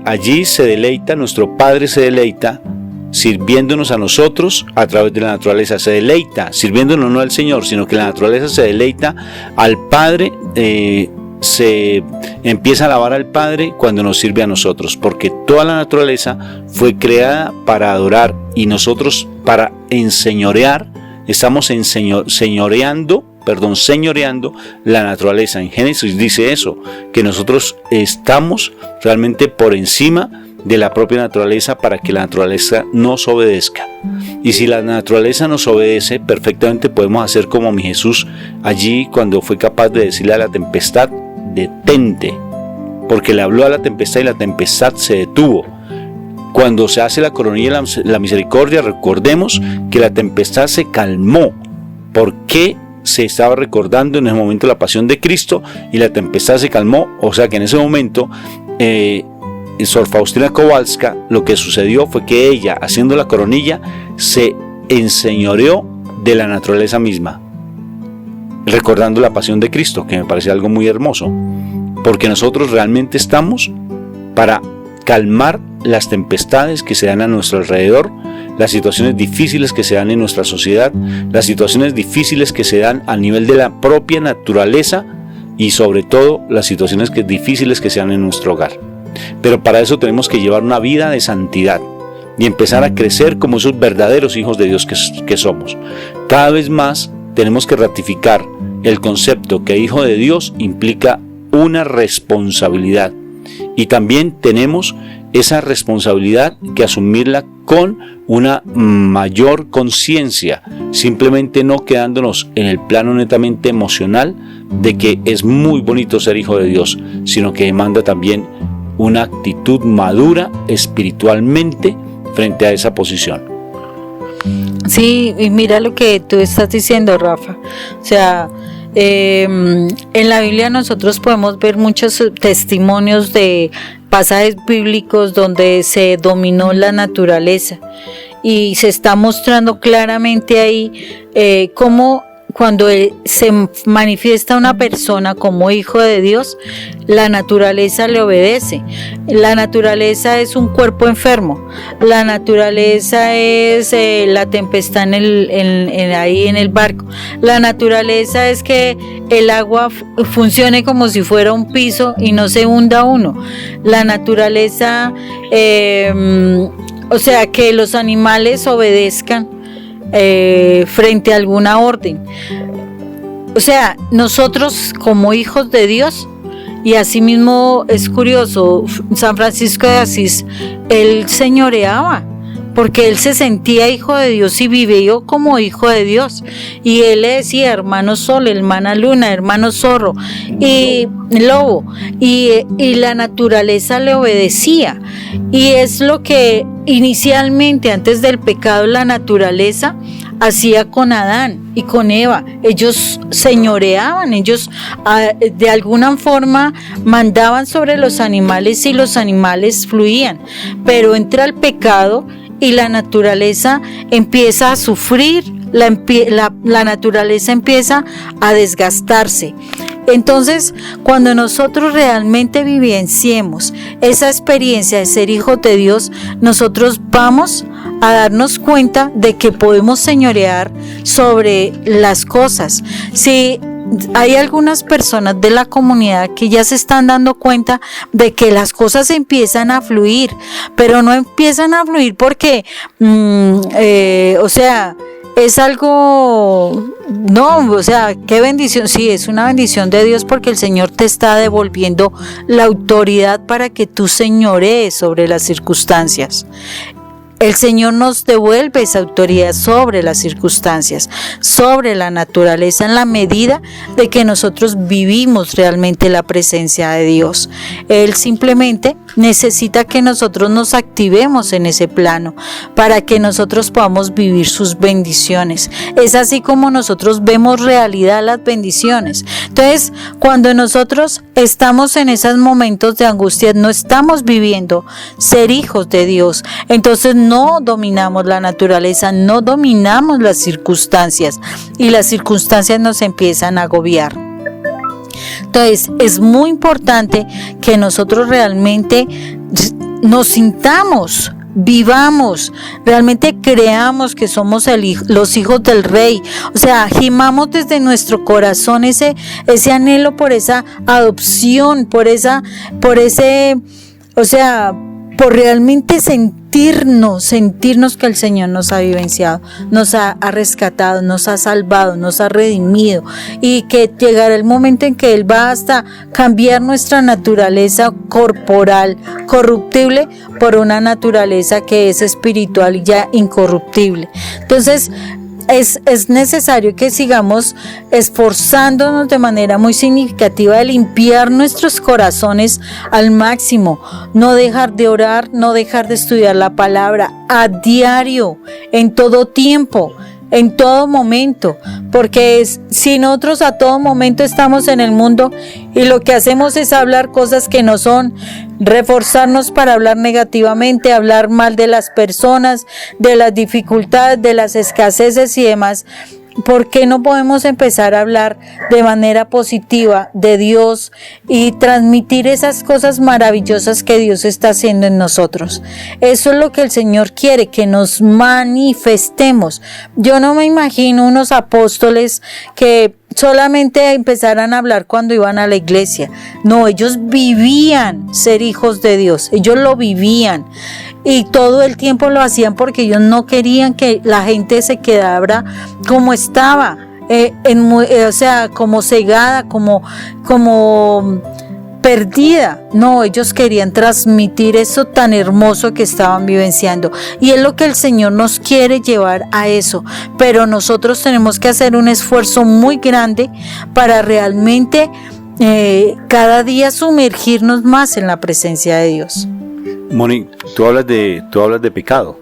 allí se deleita, nuestro Padre se deleita sirviéndonos a nosotros a través de la naturaleza, se deleita sirviéndonos no al Señor, sino que la naturaleza se deleita al Padre, se empieza a alabar al Padre cuando nos sirve a nosotros, porque toda la naturaleza fue creada para adorar y nosotros para enseñorear, estamos señoreando la naturaleza. En Génesis dice eso, que nosotros estamos realmente por encima de la propia naturaleza para que la naturaleza nos obedezca. Y si la naturaleza nos obedece, perfectamente podemos hacer como mi Jesús allí cuando fue capaz de decirle a la tempestad: detente, porque le habló a la tempestad y la tempestad se detuvo. Cuando se hace la coronilla y la misericordia, recordemos que la tempestad se calmó. ¿Por qué? Se estaba recordando en ese momento la pasión de Cristo y la tempestad se calmó. O sea que en ese momento Sor Faustina Kowalska, lo que sucedió fue que ella, haciendo la coronilla, se enseñoreó de la naturaleza misma, recordando la pasión de Cristo, que me parece algo muy hermoso, porque nosotros realmente estamos para calmar las tempestades que se dan a nuestro alrededor, las situaciones difíciles que se dan en nuestra sociedad, las situaciones difíciles que se dan a nivel de la propia naturaleza y sobre todo las situaciones difíciles que se dan en nuestro hogar. Pero para eso tenemos que llevar una vida de santidad y empezar a crecer como esos verdaderos hijos de Dios que somos. Cada vez más tenemos que ratificar el concepto que hijo de Dios implica una responsabilidad, y también tenemos esa responsabilidad que asumirla con una mayor conciencia, simplemente no quedándonos en el plano netamente emocional de que es muy bonito ser hijo de Dios, sino que demanda también una actitud madura espiritualmente frente a esa posición. Sí, y mira lo que tú estás diciendo, Rafa. O sea, en la Biblia nosotros podemos ver muchos testimonios de pasajes bíblicos donde se dominó la naturaleza, y se está mostrando claramente ahí cómo cuando se manifiesta una persona como hijo de Dios, la naturaleza le obedece. La naturaleza es un cuerpo enfermo. La naturaleza es la tempestad ahí en el barco. La naturaleza es que el agua funcione como si fuera un piso y no se hunda uno. La naturaleza, o sea, que los animales obedezcan frente a alguna orden. O sea, nosotros como hijos de Dios, y asimismo es curioso, San Francisco de Asís, él señoreaba, porque él se sentía hijo de Dios y vivió como hijo de Dios, y él le decía hermano sol, hermana luna, hermano zorro y lobo, y la naturaleza le obedecía. Y es lo que inicialmente, antes del pecado, la naturaleza hacía con Adán y con Eva. Ellos señoreaban, ellos de alguna forma mandaban sobre los animales y los animales fluían, pero entra el pecado y la naturaleza empieza a sufrir, la naturaleza empieza a desgastarse. Entonces, cuando nosotros realmente vivenciemos esa experiencia de ser hijos de Dios, nosotros vamos a darnos cuenta de que podemos señorear sobre las cosas. Si hay algunas personas de la comunidad que ya se están dando cuenta de que las cosas empiezan a fluir, pero no empiezan a fluir porque, o sea, es algo, no, o sea, qué bendición, sí, es una bendición de Dios porque el Señor te está devolviendo la autoridad para que tú señorees sobre las circunstancias. el Señor nos devuelve esa autoridad sobre las circunstancias, sobre la naturaleza, en la medida de que nosotros vivimos realmente la presencia de Dios. Él simplemente necesita que nosotros nos activemos en ese plano para que nosotros podamos vivir sus bendiciones. Es así como nosotros vemos realidad las bendiciones. Entonces, cuando nosotros estamos en esos momentos de angustia, no estamos viviendo ser hijos de Dios. Entonces no dominamos la naturaleza, no dominamos las circunstancias y las circunstancias nos empiezan a agobiar. Entonces es muy importante que nosotros realmente nos sintamos, vivamos, realmente creamos que somos los hijos del Rey. O sea, gimamos desde nuestro corazón ese anhelo por esa adopción, por realmente sentirnos que el Señor nos ha vivenciado, nos ha rescatado, nos ha salvado, nos ha redimido, y que llegará el momento en que Él va hasta cambiar nuestra naturaleza corporal corruptible por una naturaleza que es espiritual y ya incorruptible. Entonces, es necesario que sigamos esforzándonos de manera muy significativa de limpiar nuestros corazones al máximo, no dejar de orar, no dejar de estudiar la palabra a diario, en todo tiempo, en todo momento, porque si nosotros a todo momento estamos en el mundo y lo que hacemos es hablar cosas que no son, reforzarnos para hablar negativamente, hablar mal de las personas, de las dificultades, de las escaseces y demás, ¿por qué no podemos empezar a hablar de manera positiva de Dios y transmitir esas cosas maravillosas que Dios está haciendo en nosotros? Eso es lo que el Señor quiere, que nos manifestemos. Yo no me imagino unos apóstoles que solamente empezaran a hablar cuando iban a la iglesia. No, ellos vivían ser hijos de Dios, ellos lo vivían. Y todo el tiempo lo hacían porque ellos no querían que la gente se quedara como estaba, como cegada, como perdida. No, ellos querían transmitir eso tan hermoso que estaban vivenciando. Y es lo que el Señor nos quiere llevar a eso. Pero nosotros tenemos que hacer un esfuerzo muy grande para realmente cada día sumergirnos más en la presencia de Dios. Moni, tú hablas de pecado,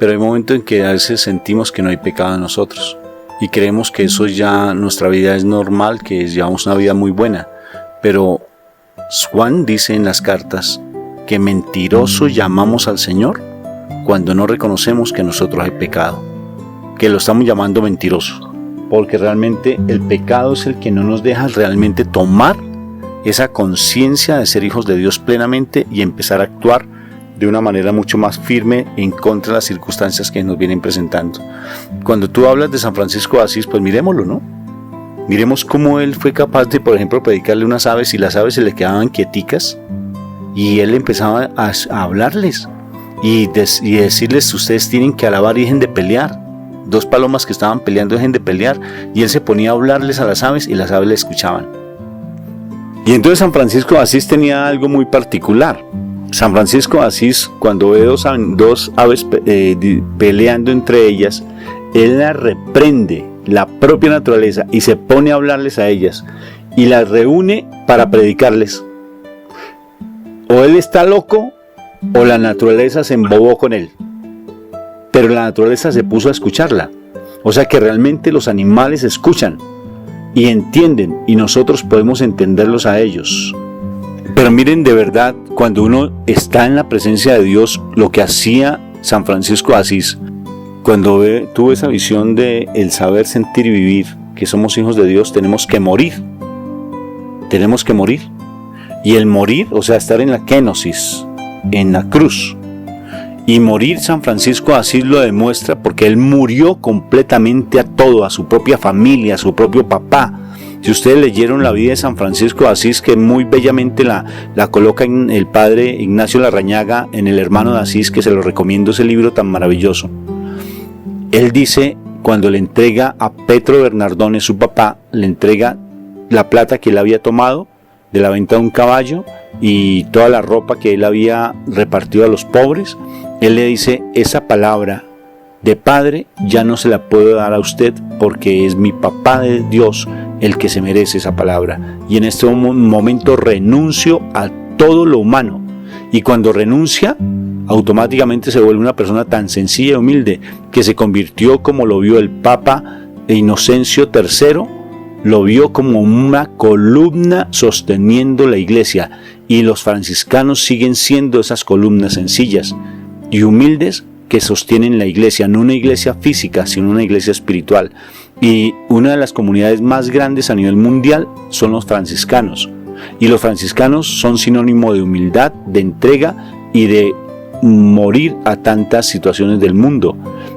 pero hay momentos en que a veces sentimos que no hay pecado en nosotros y creemos que eso ya, nuestra vida es normal, que llevamos una vida muy buena, pero Juan dice en las cartas que mentiroso llamamos al Señor cuando no reconocemos que nosotros hay pecado, que lo estamos llamando mentiroso, porque realmente el pecado es el que no nos deja realmente tomar esa conciencia de ser hijos de Dios plenamente y empezar a actuar de una manera mucho más firme en contra de las circunstancias que nos vienen presentando. Cuando tú hablas de San Francisco de Asís, pues miremoslo, ¿no? Miremos cómo él fue capaz de, por ejemplo, predicarle unas aves y las aves se le quedaban quieticas y él empezaba a hablarles y decirles: ustedes tienen que alabar y dejen de pelear. Dos palomas que estaban peleando, dejen de pelear, y él se ponía a hablarles a las aves y las aves le escuchaban. Y entonces San Francisco de Asís tenía algo muy particular. San Francisco de Asís, cuando ve dos aves peleando entre ellas, él las reprende, la propia naturaleza, y se pone a hablarles a ellas y las reúne para predicarles. O él está loco o la naturaleza se embobó con él, pero la naturaleza se puso a escucharla. O sea que realmente los animales escuchan y entienden, y nosotros podemos entenderlos a ellos. Pero miren, de verdad, cuando uno está en la presencia de Dios, lo que hacía San Francisco de Asís, cuando tuvo esa visión de el saber, sentir y vivir, que somos hijos de Dios, tenemos que morir. Y el morir, o sea, estar en la kenosis, en la cruz. Y morir, San Francisco de Asís lo demuestra porque él murió completamente a todo, a su propia familia, a su propio papá. Si ustedes leyeron la vida de San Francisco de Asís, que muy bellamente la coloca en el padre Ignacio Larrañaga, en El Hermano de Asís, que se lo recomiendo, ese libro tan maravilloso. Él dice, cuando le entrega a Petro Bernardone, su papá, le entrega la plata que él había tomado de la venta de un caballo y toda la ropa que él había repartido a los pobres. Él le dice, esa palabra de padre ya no se la puedo dar a usted porque es mi papá de Dios el que se merece esa palabra. Y en este momento renuncio a todo lo humano. Y cuando renuncia, automáticamente se vuelve una persona tan sencilla y humilde que se convirtió, como lo vio el Papa Inocencio III, lo vio como una columna sosteniendo la iglesia. Y los franciscanos siguen siendo esas columnas sencillas y humildes que sostienen la iglesia, no una iglesia física, sino una iglesia espiritual. Y una de las comunidades más grandes a nivel mundial son los franciscanos. Y los franciscanos son sinónimo de humildad, de entrega y de morir a tantas situaciones del mundo.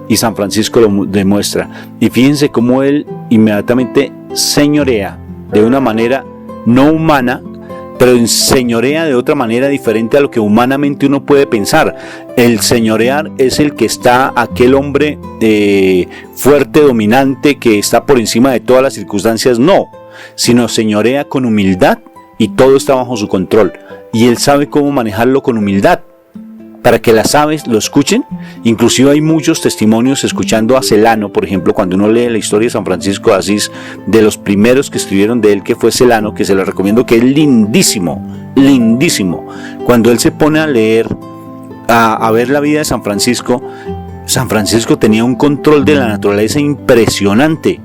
Y San Francisco lo demuestra. Y fíjense cómo él inmediatamente señorea de una manera no humana, pero señorea de otra manera diferente a lo que humanamente uno puede pensar. El señorear es el que está aquel hombre fuerte, dominante, que está por encima de todas las circunstancias. No, sino señorea con humildad y todo está bajo su control. Y él sabe cómo manejarlo con humildad, para que las aves lo escuchen. Inclusive hay muchos testimonios escuchando a Celano, por ejemplo, cuando uno lee la historia de San Francisco de Asís, de los primeros que escribieron de él, que fue Celano, que se lo recomiendo, que es lindísimo, lindísimo. Cuando él se pone a leer, a ver la vida de San Francisco tenía un control de la naturaleza impresionante,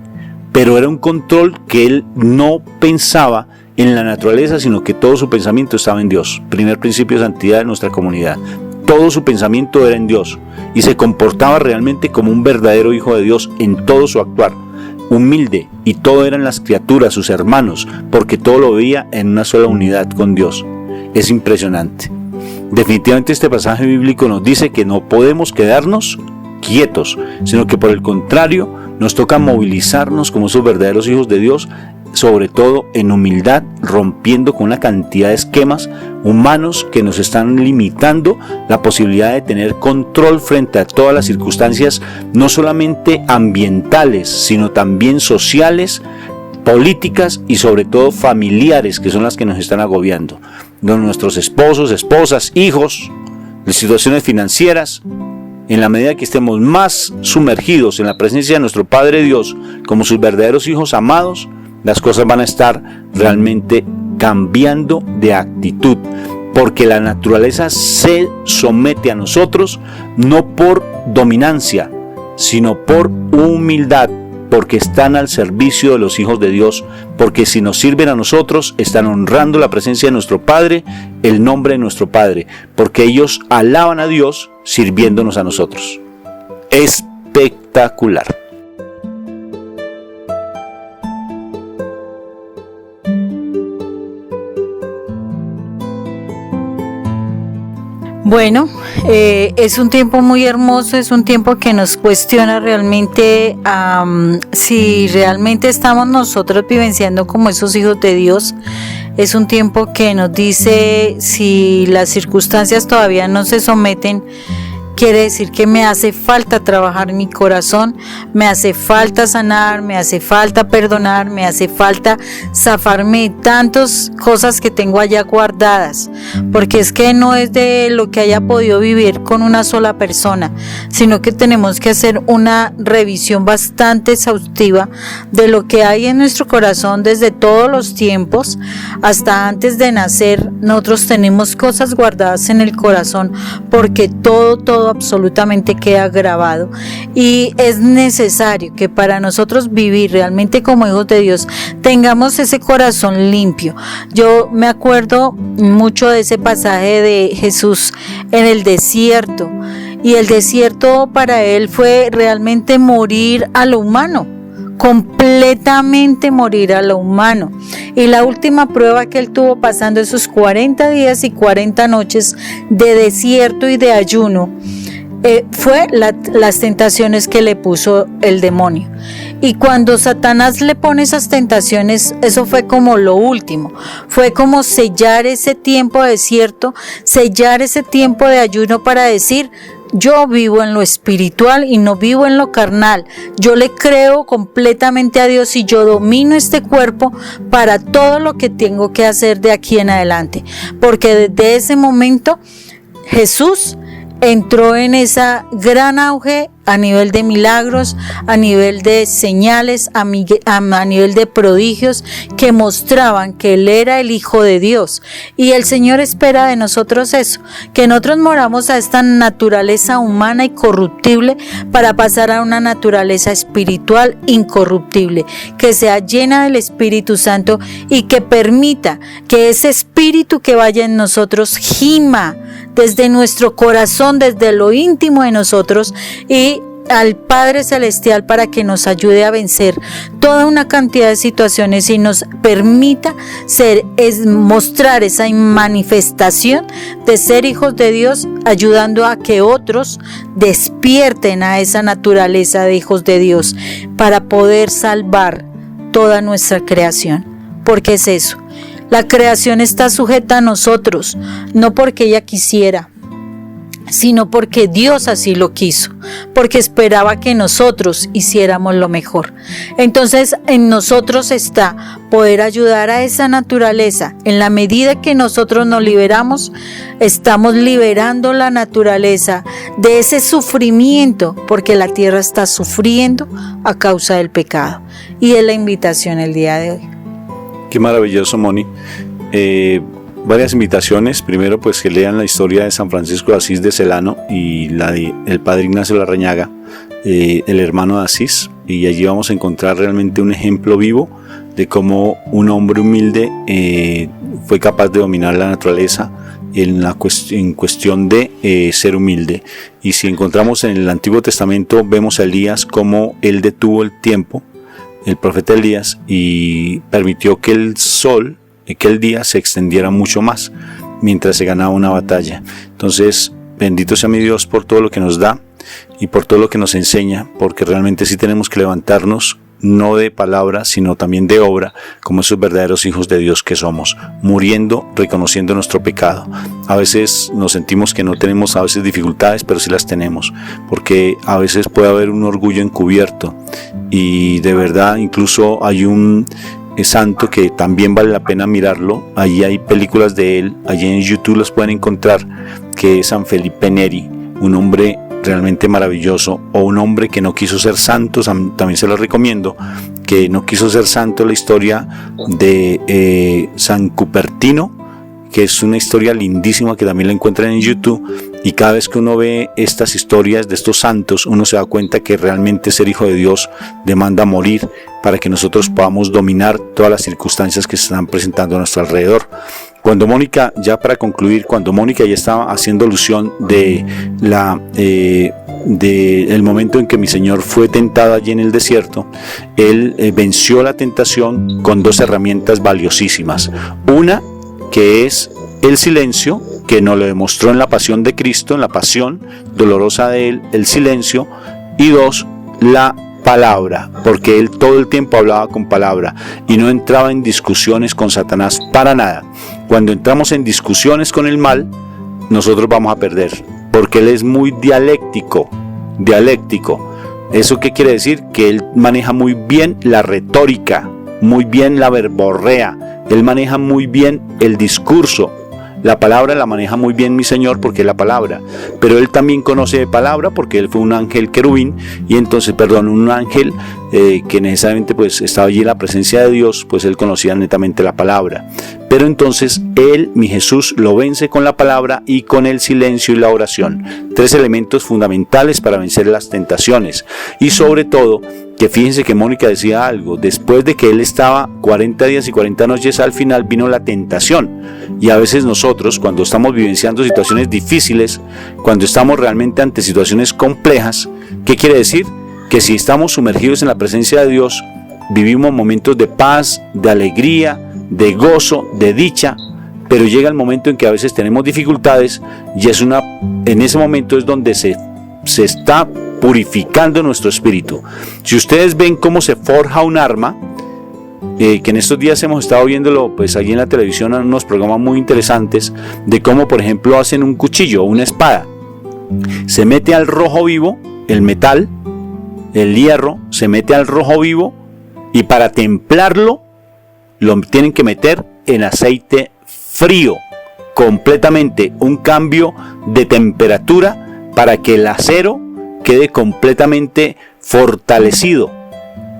pero era un control que él no pensaba en la naturaleza, sino que todo su pensamiento estaba en Dios. Primer principio de santidad de nuestra comunidad. Todo su pensamiento era en Dios y se comportaba realmente como un verdadero hijo de Dios en todo su actuar, humilde, y todo eran las criaturas, sus hermanos, porque todo lo veía en una sola unidad con Dios. Es impresionante. Definitivamente este pasaje bíblico nos dice que no podemos quedarnos quietos, sino que por el contrario nos toca movilizarnos como esos verdaderos hijos de Dios, sobre todo en humildad, rompiendo con una cantidad de esquemas humanos que nos están limitando la posibilidad de tener control frente a todas las circunstancias, no solamente ambientales, sino también sociales, políticas y sobre todo familiares, que son las que nos están agobiando. Nuestros esposos, esposas, hijos, las situaciones financieras. En la medida que estemos más sumergidos en la presencia de nuestro Padre Dios como sus verdaderos hijos amados, las cosas van a estar realmente cambiando de actitud, porque la naturaleza se somete a nosotros no por dominancia, sino por humildad, porque están al servicio de los hijos de Dios, porque si nos sirven a nosotros, están honrando la presencia de nuestro Padre, el nombre de nuestro Padre, porque ellos alaban a Dios sirviéndonos a nosotros. Espectacular. Bueno, es un tiempo muy hermoso, es un tiempo que nos cuestiona realmente si realmente estamos nosotros vivenciando como esos hijos de Dios. Es un tiempo que nos dice si las circunstancias todavía no se someten, quiere decir que me hace falta trabajar mi corazón, me hace falta sanar, me hace falta perdonar, me hace falta zafarme de tantas cosas que tengo allá guardadas, porque es que no es de lo que haya podido vivir con una sola persona, sino que tenemos que hacer una revisión bastante exhaustiva de lo que hay en nuestro corazón desde todos los tiempos hasta antes de nacer. Nosotros tenemos cosas guardadas en el corazón porque todo absolutamente queda grabado, y es necesario que para nosotros vivir realmente como hijos de Dios tengamos ese corazón limpio. Yo me acuerdo mucho de ese pasaje de Jesús en el desierto, y el desierto para él fue realmente morir a lo humano, completamente morir a lo humano. Y la última prueba que él tuvo pasando esos 40 días y 40 noches de desierto y de ayuno fue las tentaciones que le puso el demonio. Y cuando Satanás le pone esas tentaciones, eso fue como lo último, fue como sellar ese tiempo de desierto, sellar ese tiempo de ayuno para decir: yo vivo en lo espiritual y no vivo en lo carnal. Yo le creo completamente a Dios y yo domino este cuerpo para todo lo que tengo que hacer de aquí en adelante. Porque desde ese momento Jesús entró en esa gran auge a nivel de milagros, a nivel de señales, a nivel de prodigios que mostraban que Él era el Hijo de Dios. Y el Señor espera de nosotros eso, que nosotros moramos a esta naturaleza humana y corruptible para pasar a una naturaleza espiritual incorruptible, que sea llena del Espíritu Santo y que permita que ese Espíritu que vaya en nosotros gima desde nuestro corazón, desde lo íntimo de nosotros, y al Padre Celestial para que nos ayude a vencer toda una cantidad de situaciones y nos permita mostrar esa manifestación de ser hijos de Dios, ayudando a que otros despierten a esa naturaleza de hijos de Dios para poder salvar toda nuestra creación. Porque es eso, la creación está sujeta a nosotros, no porque ella quisiera, sino porque Dios así lo quiso, porque esperaba que nosotros hiciéramos lo mejor. Entonces en nosotros está poder ayudar a esa naturaleza. En la medida que nosotros nos liberamos, estamos liberando la naturaleza de ese sufrimiento, porque la tierra está sufriendo a causa del pecado. Y es la invitación el día de hoy. Qué maravilloso, Moni. Varias invitaciones. Primero, pues que lean la historia de San Francisco de Asís de Celano y la de el padre Ignacio Larrañaga, el hermano de Asís, y allí vamos a encontrar realmente un ejemplo vivo de cómo un hombre humilde fue capaz de dominar la naturaleza en cuestión de ser humilde. Y si encontramos en el Antiguo Testamento, vemos a Elías cómo él detuvo el tiempo, el profeta Elías, y permitió que el sol, que el día se extendiera mucho más mientras se ganaba una batalla. Entonces, bendito sea mi Dios por todo lo que nos da y por todo lo que nos enseña, porque realmente sí tenemos que levantarnos, no de palabra, sino también de obra, como esos verdaderos hijos de Dios que somos, muriendo, reconociendo nuestro pecado. A veces nos sentimos que no tenemos a veces dificultades, pero sí las tenemos, porque a veces puede haber un orgullo encubierto, y de verdad incluso hay un santo que también vale la pena mirarlo. Allí hay películas de él, allí en YouTube los pueden encontrar, que es San Felipe Neri, un hombre realmente maravilloso, o un hombre que no quiso ser santo, también se lo recomiendo, que no quiso ser santo, la historia de San Cupertino, que es una historia lindísima que también la encuentran en YouTube. Y cada vez que uno ve estas historias de estos santos, uno se da cuenta que realmente ser hijo de Dios demanda morir para que nosotros podamos dominar todas las circunstancias que se están presentando a nuestro alrededor. Cuando Mónica, ya para concluir, cuando Mónica ya estaba haciendo alusión de el momento en que mi Señor fue tentado allí en el desierto, Él venció la tentación con dos herramientas valiosísimas. Una, que es el silencio, que nos lo demostró en la pasión de Cristo, en la pasión dolorosa de Él, el silencio. Y dos, la palabra, porque Él todo el tiempo hablaba con palabra y no entraba en discusiones con Satanás para nada. Cuando entramos en discusiones con el mal, nosotros vamos a perder, porque Él es muy dialéctico. ¿Eso qué quiere decir? Que Él maneja muy bien la retórica, muy bien la verborrea, Él maneja muy bien el discurso. La palabra la maneja muy bien mi Señor porque es la palabra, pero Él también conoce de palabra porque Él fue un ángel querubín, y entonces, un ángel que necesariamente pues estaba allí en la presencia de Dios, pues Él conocía netamente la palabra. Pero entonces Él, mi Jesús, lo vence con la palabra y con el silencio y la oración. Tres elementos fundamentales para vencer las tentaciones. Y sobre todo, que fíjense que Mónica decía algo, después de que Él estaba 40 días y 40 noches, al final vino la tentación. Y a veces nosotros, cuando estamos vivenciando situaciones difíciles, cuando estamos realmente ante situaciones complejas, ¿qué quiere decir? Que si estamos sumergidos en la presencia de Dios, vivimos momentos de paz, de alegría, de gozo, de dicha, pero llega el momento en que a veces tenemos dificultades, y en ese momento es donde se está purificando nuestro espíritu. Si ustedes ven cómo se forja un arma, que en estos días hemos estado viéndolo pues allí en la televisión, en unos programas muy interesantes de cómo, por ejemplo, hacen un cuchillo o una espada. Se mete al rojo vivo el metal, el hierro, se mete al rojo vivo, y para templarlo lo tienen que meter en aceite frío, completamente un cambio de temperatura para que el acero quede completamente fortalecido.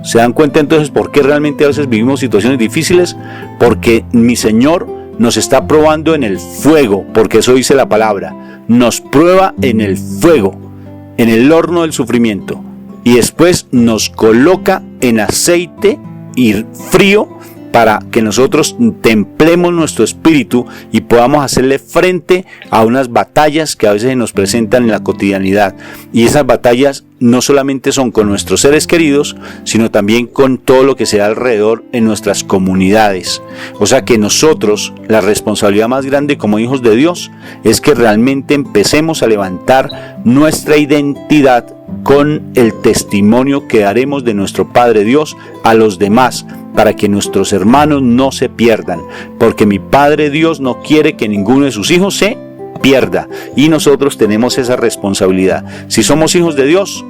¿Se dan cuenta entonces por qué realmente a veces vivimos situaciones difíciles? Porque mi Señor nos está probando en el fuego, porque eso dice la palabra. Nos prueba en el fuego, en el horno del sufrimiento, y después nos coloca en aceite y frío para que nosotros templemos nuestro espíritu y podamos hacerle frente a unas batallas que a veces nos presentan en la cotidianidad. Y esas batallas no solamente son con nuestros seres queridos, sino también con todo lo que se da alrededor en nuestras comunidades. O sea que nosotros, la responsabilidad más grande como hijos de Dios es que realmente empecemos a levantar nuestra identidad con el testimonio que daremos de nuestro Padre Dios a los demás, para que nuestros hermanos no se pierdan, porque mi Padre Dios no quiere que ninguno de sus hijos se pierda, y nosotros tenemos esa responsabilidad. Si somos hijos de Dios,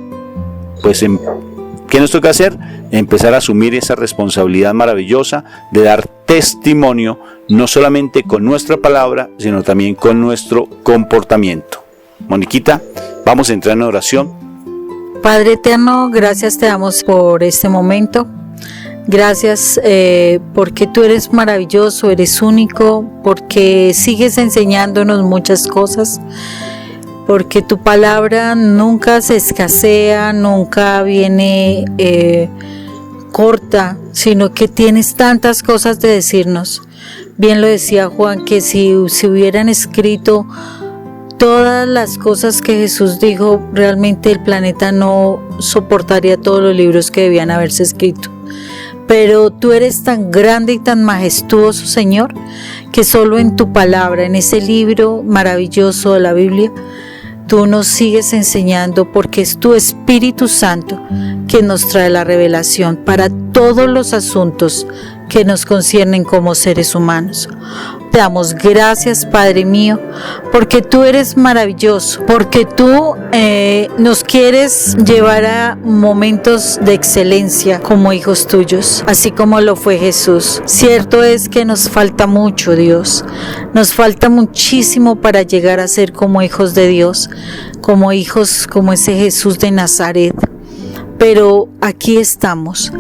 pues ¿qué nos toca hacer? Empezar a asumir esa responsabilidad maravillosa de dar testimonio, no solamente con nuestra palabra, sino también con nuestro comportamiento. Moniquita, vamos a entrar en oración. Padre eterno, gracias te damos por este momento. Gracias porque tú eres maravilloso, eres único, porque sigues enseñándonos muchas cosas, porque tu palabra nunca se escasea, nunca viene corta, sino que tienes tantas cosas de decirnos. Bien lo decía Juan, que si hubieran escrito todas las cosas que Jesús dijo, realmente el planeta no soportaría todos los libros que debían haberse escrito. Pero tú eres tan grande y tan majestuoso, Señor, que solo en tu palabra, en ese libro maravilloso de la Biblia, tú nos sigues enseñando, porque es tu Espíritu Santo que nos trae la revelación para todos los asuntos que nos conciernen como seres humanos. Te damos gracias, Padre mío, porque tú eres maravilloso, porque tú nos quieres llevar a momentos de excelencia como hijos tuyos, así como lo fue Jesús. Cierto es que nos falta mucho, Dios, nos falta muchísimo para llegar a ser como hijos de Dios, como hijos como ese Jesús de Nazaret. Pero aquí estamos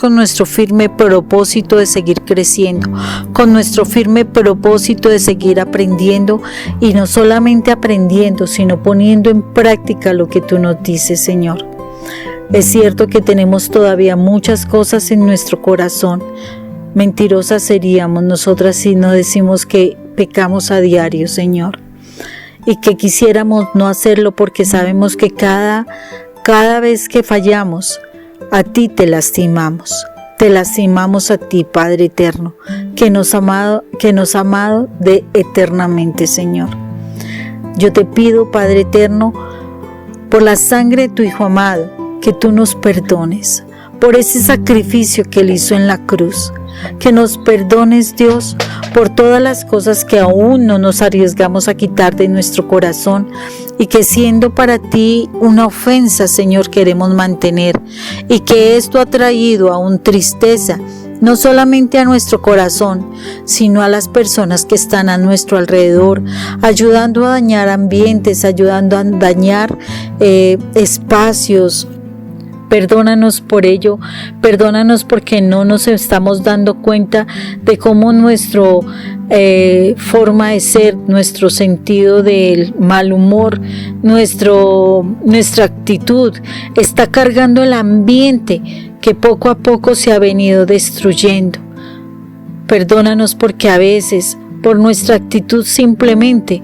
con nuestro firme propósito de seguir creciendo, con nuestro firme propósito de seguir aprendiendo, y no solamente aprendiendo, sino poniendo en práctica lo que tú nos dices, Señor. Es cierto que tenemos todavía muchas cosas en nuestro corazón. Mentirosas seríamos nosotras si no decimos que pecamos a diario, Señor, y que quisiéramos no hacerlo, porque sabemos que cada vez que fallamos, a ti te lastimamos a ti, Padre eterno, que nos ha amado de eternamente, Señor. Yo te pido, Padre eterno, por la sangre de tu Hijo amado, que tú nos perdones, por ese sacrificio que Él hizo en la cruz, que nos perdones, Dios, por todas las cosas que aún no nos arriesgamos a quitar de nuestro corazón, y que siendo para ti una ofensa, Señor, queremos mantener, y que esto ha traído aún tristeza, no solamente a nuestro corazón, sino a las personas que están a nuestro alrededor, ayudando a dañar ambientes, ayudando a dañar espacios. Perdónanos por ello, perdónanos porque no nos estamos dando cuenta de cómo nuestra forma de ser, nuestro sentido del mal humor, nuestra actitud está cargando el ambiente que poco a poco se ha venido destruyendo. Perdónanos porque a veces, por nuestra actitud, simplemente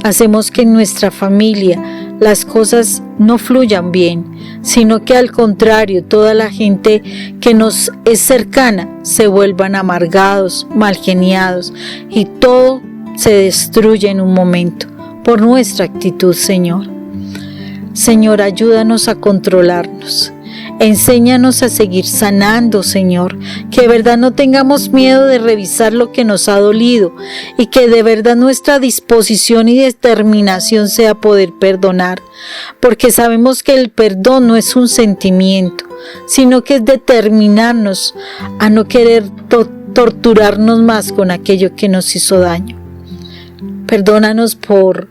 hacemos que en nuestra familia las cosas no fluyan bien, sino que al contrario, toda la gente que nos es cercana se vuelvan amargados, malgeniados, y todo se destruye en un momento por nuestra actitud, Señor. Señor, ayúdanos a controlarnos. Enséñanos a seguir sanando, Señor, que de verdad no tengamos miedo de revisar lo que nos ha dolido, y que de verdad nuestra disposición y determinación sea poder perdonar, porque sabemos que el perdón no es un sentimiento, sino que es determinarnos a no querer torturarnos más con aquello que nos hizo daño. Perdónanos por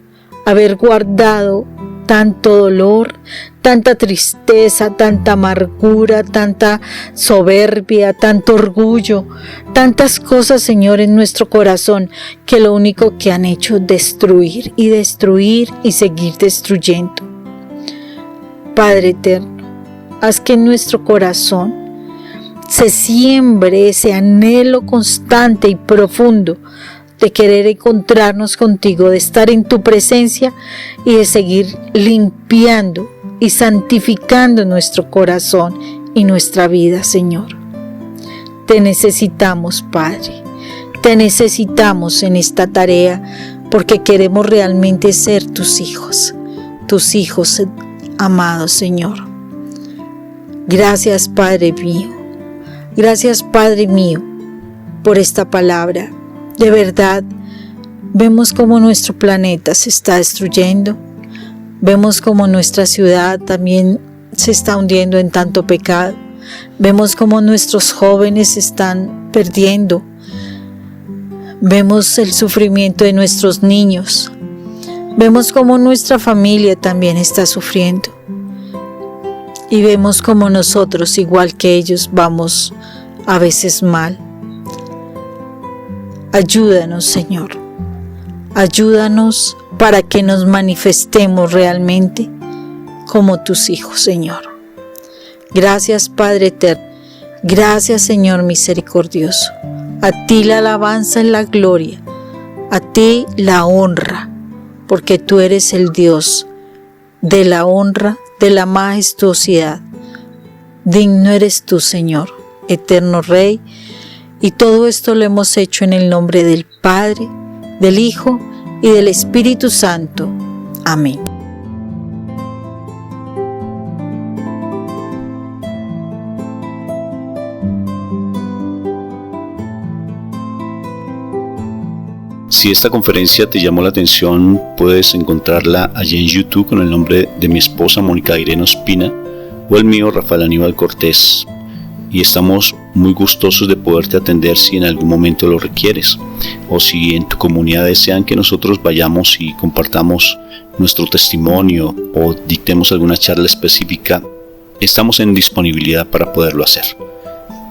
haber guardado tanto dolor, tanta tristeza, tanta amargura, tanta soberbia, tanto orgullo, tantas cosas, Señor, en nuestro corazón que lo único que han hecho es destruir y seguir destruyendo. Padre eterno, haz que en nuestro corazón se siembre ese anhelo constante y profundo de querer encontrarnos contigo, de estar en tu presencia y de seguir limpiando y santificando nuestro corazón y nuestra vida, Señor. Te necesitamos, Padre. Te necesitamos en esta tarea porque queremos realmente ser tus hijos amados, Señor. Gracias, Padre mío. Gracias, Padre mío, por esta palabra. De verdad, vemos cómo nuestro planeta se está destruyendo. Vemos cómo nuestra ciudad también se está hundiendo en tanto pecado. Vemos cómo nuestros jóvenes se están perdiendo. Vemos el sufrimiento de nuestros niños. Vemos cómo nuestra familia también está sufriendo. Y vemos cómo nosotros, igual que ellos, vamos a veces mal. Ayúdanos, Señor. Ayúdanos para que nos manifestemos realmente como tus hijos, Señor. Gracias, Padre eterno. Gracias, Señor misericordioso. A ti la alabanza y la gloria. A ti la honra, porque tú eres el Dios de la honra, de la majestuosidad. Digno eres tú, Señor, eterno Rey. Y todo esto lo hemos hecho en el nombre del Padre, del Hijo y del Espíritu Santo. Amén. Si esta conferencia te llamó la atención, puedes encontrarla allí en YouTube con el nombre de mi esposa Mónica Irene Ospina o el mío Rafael Aníbal Cortés. Y estamos muy gustosos de poderte atender si en algún momento lo requieres o si en tu comunidad desean que nosotros vayamos y compartamos nuestro testimonio o dictemos alguna charla específica. Estamos en disponibilidad para poderlo hacer.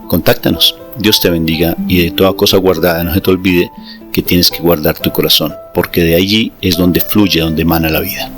Contáctanos. Dios te bendiga y de toda cosa guardada no se te olvide que tienes que guardar tu corazón, porque de allí es donde fluye, donde emana la vida.